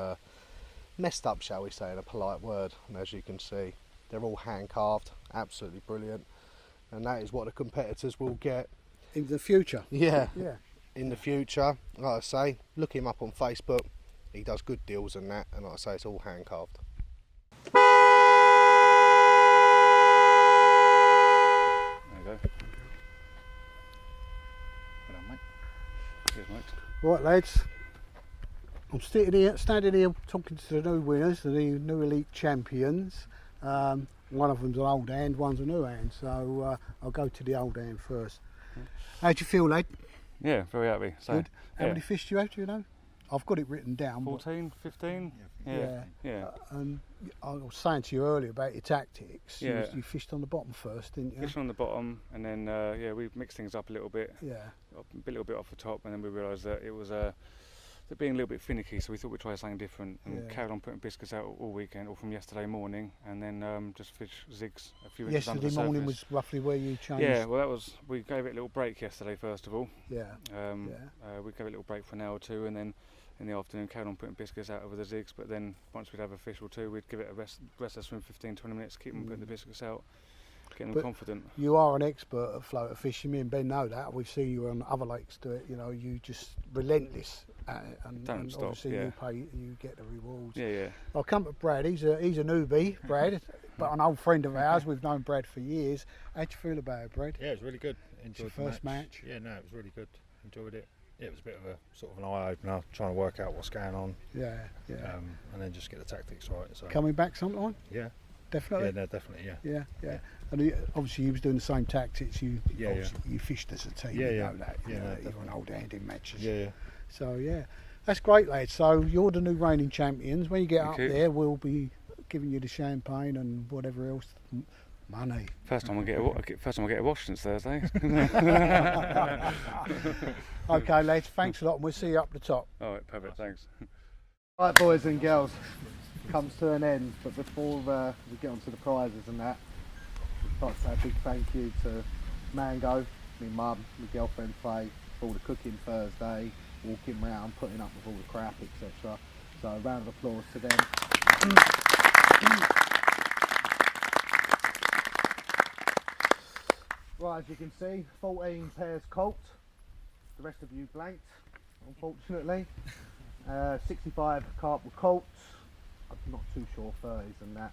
Speaker 1: messed up, shall we say, in a polite word. And as you can see, they're all hand carved, absolutely brilliant. And that is what the competitors will get
Speaker 2: in the future.
Speaker 1: Yeah. In the future, like I say, look him up on Facebook. He does good deals and that, and like I say, it's all hand carved.
Speaker 17: There you go. Well done, mate. Cheers, mate.
Speaker 2: Right, lads. I'm standing here talking to the new winners, the new elite champions. One of them's an old hand, one's a new hand, so I'll go to the old hand first. How do you feel, lad?
Speaker 17: Yeah, very happy. So,
Speaker 2: good. How many fish do you have, do you know? I've got it written down.
Speaker 17: 14, 15? Yeah.
Speaker 2: And I was saying to you earlier about your tactics.
Speaker 17: Yeah.
Speaker 2: You fished on the bottom first, didn't you?
Speaker 17: Fished on the bottom, and then we mixed things up a little bit.
Speaker 2: Yeah.
Speaker 17: A little bit off the top, and then we realised that it was being a little bit finicky, so we thought we'd try something different and carried on putting biscuits out all weekend, or from yesterday morning, and then just fish zigs a few inches under the surface.
Speaker 2: Yesterday morning was roughly where you changed.
Speaker 17: Yeah, well we gave it a little break yesterday first of all.
Speaker 2: Yeah.
Speaker 17: We gave it a little break for an hour or two, and then in the afternoon carried on putting biscuits out over the zigs, but then once we'd have a fish or two, we'd give it a rest us from 15-20 minutes, keep them putting the biscuits out, getting them confident.
Speaker 2: You are an expert at floater fishing. Me and Ben know that. We've seen you on other lakes do it. You know, you just relentless at it, and
Speaker 17: stop,
Speaker 2: obviously you get the rewards.
Speaker 17: Yeah.
Speaker 2: I'll come to Brad. He's a newbie, Brad, but an old friend of ours. We've known Brad for years. How'd you feel about it, Brad?
Speaker 6: Yeah, it was really good. Enjoyed
Speaker 2: the first match.
Speaker 6: Yeah, no, it was really good. Enjoyed it. Yeah, it was a bit of a sort of an eye opener, trying to work out what's going on.
Speaker 2: Yeah.
Speaker 6: And then just get the tactics right. So.
Speaker 2: Coming back sometime?
Speaker 6: Yeah.
Speaker 2: Definitely.
Speaker 6: Yeah, no, definitely.
Speaker 2: Yeah. And obviously you was doing the same tactics. You fished as a team.
Speaker 6: Yeah,
Speaker 2: you know that.
Speaker 6: Yeah, no,
Speaker 2: you're an old hand in matches.
Speaker 6: Yeah.
Speaker 2: So that's great, lads. So you're the new reigning champions. When you get up there, we'll be giving you the champagne and whatever else. Money.
Speaker 17: First time I get a wash since Thursday.
Speaker 2: Okay, lads. Thanks a lot, and we'll see you up the top.
Speaker 17: All right, perfect. Thanks.
Speaker 1: Right, boys and girls, comes to an end. But before we get on to the prizes and that, I'd like to say a big thank you to Mango, my mum, my girlfriend Faye, for all the cooking Thursday, walking around, putting up with all the crap, etc. So a round of applause to them. Right, as you can see, 14 pairs colt. The rest of you blanked, unfortunately. 65 carp with colts. I'm not too sure 30s and that.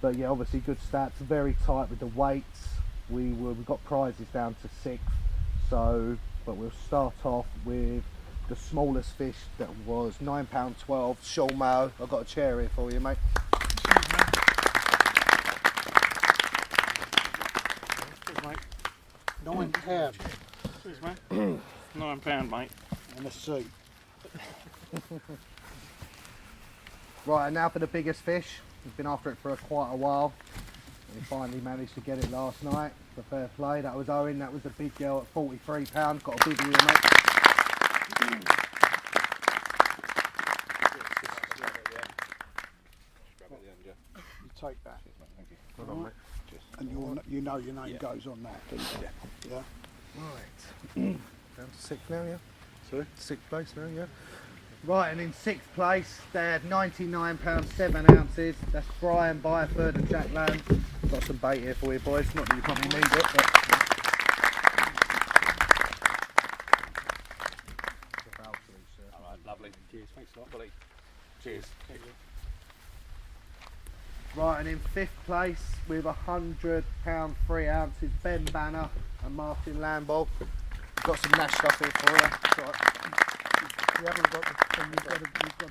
Speaker 1: But yeah, obviously good stats, very tight with the weights. We got prizes down to 6th. So, but we'll start off with the smallest fish that was £9.12, Shoal Mayo. I've got a chair here for you, mate.
Speaker 2: £9.
Speaker 9: Cheers, mate. £9, mate.
Speaker 2: And a suit.
Speaker 1: Right, and now for the biggest fish. We've been after it for quite a while. We finally managed to get it last night. So fair play. That was Owen. That was a big girl at £43. Got a big ear, mate.
Speaker 2: You take that. Thank you. Hold on, mate. And you know your name goes on that, don't you? Yeah.
Speaker 1: Right. Down to 6th now, yeah?
Speaker 2: Sorry?
Speaker 1: 6th place now, yeah? Right, and in 6th place, they had £99, 7 ounces. That's Brian Byford and Jack Lamb. Got some bait here for you, boys. Not that you probably need it, but.
Speaker 6: Alright, lovely. Cheers. Thanks a lot, buddy. Cheers. Thank you.
Speaker 1: Right, and in 5th place with £100, 3 ounces, Ben Banner and Martin Lamball. Got some Nash stuff here for you. That's all right.
Speaker 2: You haven't got the thing, you've got to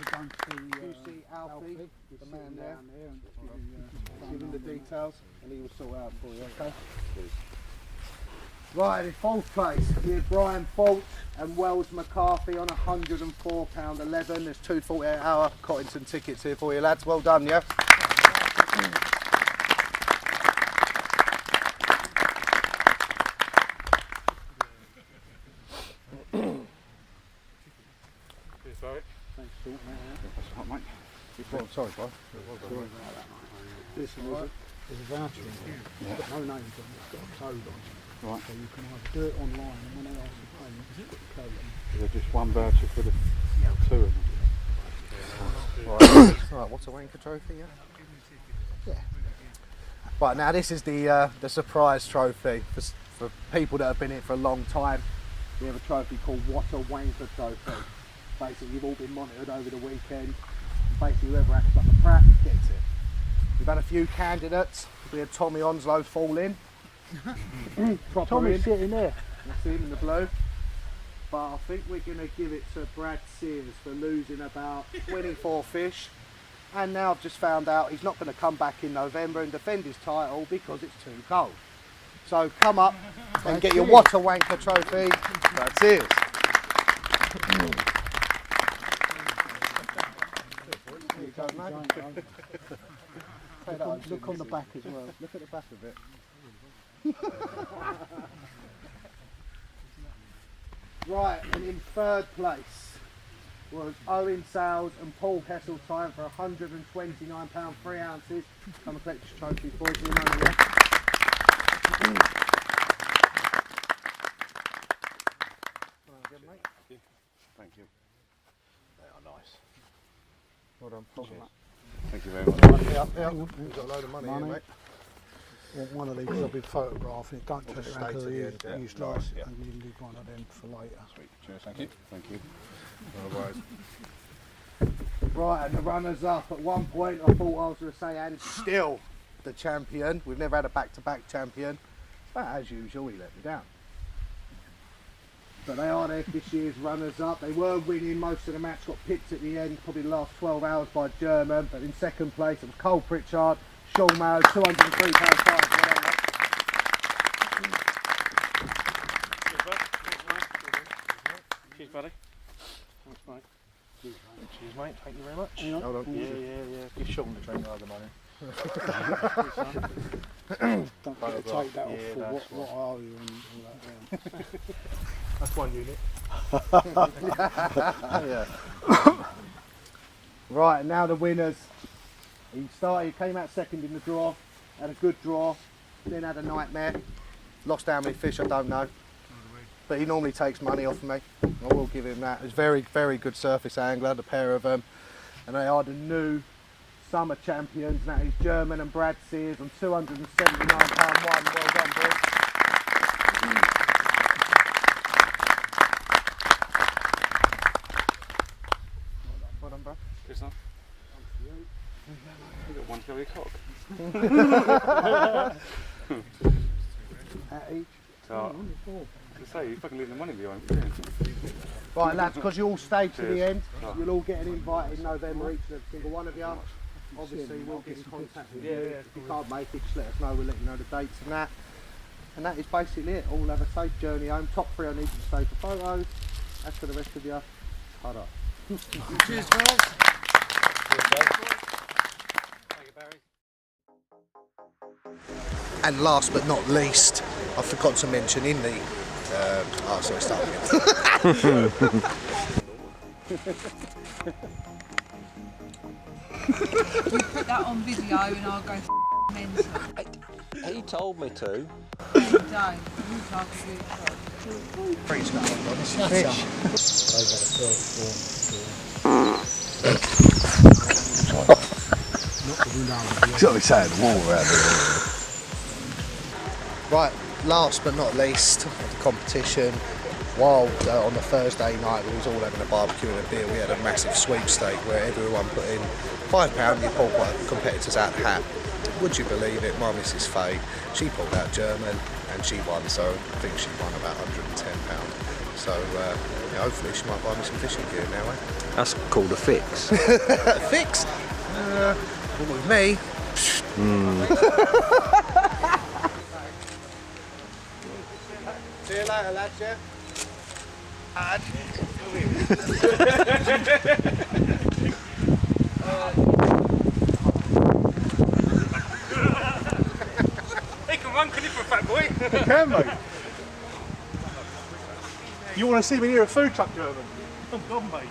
Speaker 2: go to
Speaker 1: QC Alfie, the man there.
Speaker 2: And
Speaker 1: give him the details and he will sort out for you, okay? Right, in 4th place we had Brian Fault and Wells McCarthy on £104.11. There's 2 48-hour Cottington tickets here for you, lads. Well done, yeah?
Speaker 2: Thanks, mate.
Speaker 1: Sorry, bro.
Speaker 2: Listen, There's a voucher in there. It's got no names on it, it's got a code on it.
Speaker 12: Right.
Speaker 2: So you can either do it online and when they ask you payment, you put the code on.
Speaker 12: Is there just one voucher for the two of them?
Speaker 1: Right, what's a wanker trophy? Yeah. Right, now this is the surprise trophy for people that have been in it for a long time. We have a trophy called What a Wanker Trophy. Basically, you've all been monitored over the weekend. Basically, whoever acts like a prat gets it. We've had a few candidates. We had Tommy Onslow fall in.
Speaker 2: Tommy's sitting there.
Speaker 1: That's him in the blue. But I think we're going to give it to Brad Sears for losing about 24 fish. And now I've just found out he's not going to come back in November and defend his title because it's too cold. So come up and get your What a Wanker trophy. Brad Sears.
Speaker 2: Look on the back as well.
Speaker 1: Look at the back of it. Right, and in third place was Owen Sales and Paul Kesseltine for £129 3 ounces. Come and collect your trophy, boys. You know, yeah.
Speaker 12: Thank you.
Speaker 6: They are nice.
Speaker 1: Well done, Paul.
Speaker 12: Thank you very much.
Speaker 1: Yeah, we've got a load of money here, mate.
Speaker 2: Well, one of these I've been photographing. Don't take it around to you.
Speaker 1: Yeah.
Speaker 2: Use nice, and you need one of them for later.
Speaker 6: Sweet. Cheers. Thank you.
Speaker 12: Thank you.
Speaker 1: Otherwise. Right, and the runners up. At one point, I thought I was going to say, and still the champion. We've never had a back-to-back champion, but as usual, he let me down. But they are this year's runners-up. They were winning most of the match. Got picked at the end, probably the last 12 hours by German. But in second place, it was Cole Pritchard, Sean Mayo, £203 prize.
Speaker 9: Cheers, buddy. Thanks, mate.
Speaker 8: Cheers, mate. Thank you very much.
Speaker 1: Hold on.
Speaker 8: Yeah. Give Sean the train the money.
Speaker 2: Don't forget to take that off for what are you and all that.
Speaker 8: That's one unit.
Speaker 1: Yeah. Right, now the winners. He came out second in the draw, had a good draw, then had a nightmare. Lost how many fish, I don't know. But he normally takes money off me. I will give him that. It's very, very good surface angler, the pair of them. And they are the new summer champions. That is German and Brad Sears on £279 one. Well done, boys. Well done, bro.
Speaker 17: Cheers, son. You got one to go with your cock.
Speaker 2: At each.
Speaker 17: So, I say, you're fucking leaving the money behind.
Speaker 1: Right, lads, because you all stayed to the end, you'll all get an invite in November, each and every single one of you. Obviously, we'll get in contact with you. If you can't make it, just let us know, we'll let you know the dates and that. And that is basically it. All have a safe journey home. Top 3 I need you to stay for photos. As for the rest of you, ta-da.
Speaker 10: Cheers, guys.
Speaker 1: And last but not least, I forgot to mention in the... sorry, start again.
Speaker 7: We'll put that on video and I'll go mental.
Speaker 14: He told me to.
Speaker 7: No, you don't. You can't do
Speaker 1: It's got to be saying the wall around here. Right, last but not least, the competition. While on the Thursday night we was all having a barbecue and a beer, we had a massive sweepstake where everyone put in £5. You pulled one competitors out the hat. Would you believe it? My Mrs. Faye, she pulled out German and she won, so I think she won about £110. So yeah, hopefully she might buy me some fishing gear now.
Speaker 14: That's called a fix.
Speaker 1: Fix? Not with me. See you later, lads, yeah?
Speaker 9: He can run, can he, for a fat boy?
Speaker 8: You can, mate. You want to see me near a food truck, German? Come on, mate.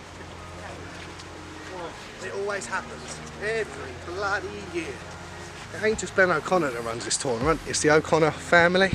Speaker 1: It always happens. Every bloody year. It ain't just Ben O'Connor that runs this tournament, it's the Oconnor family.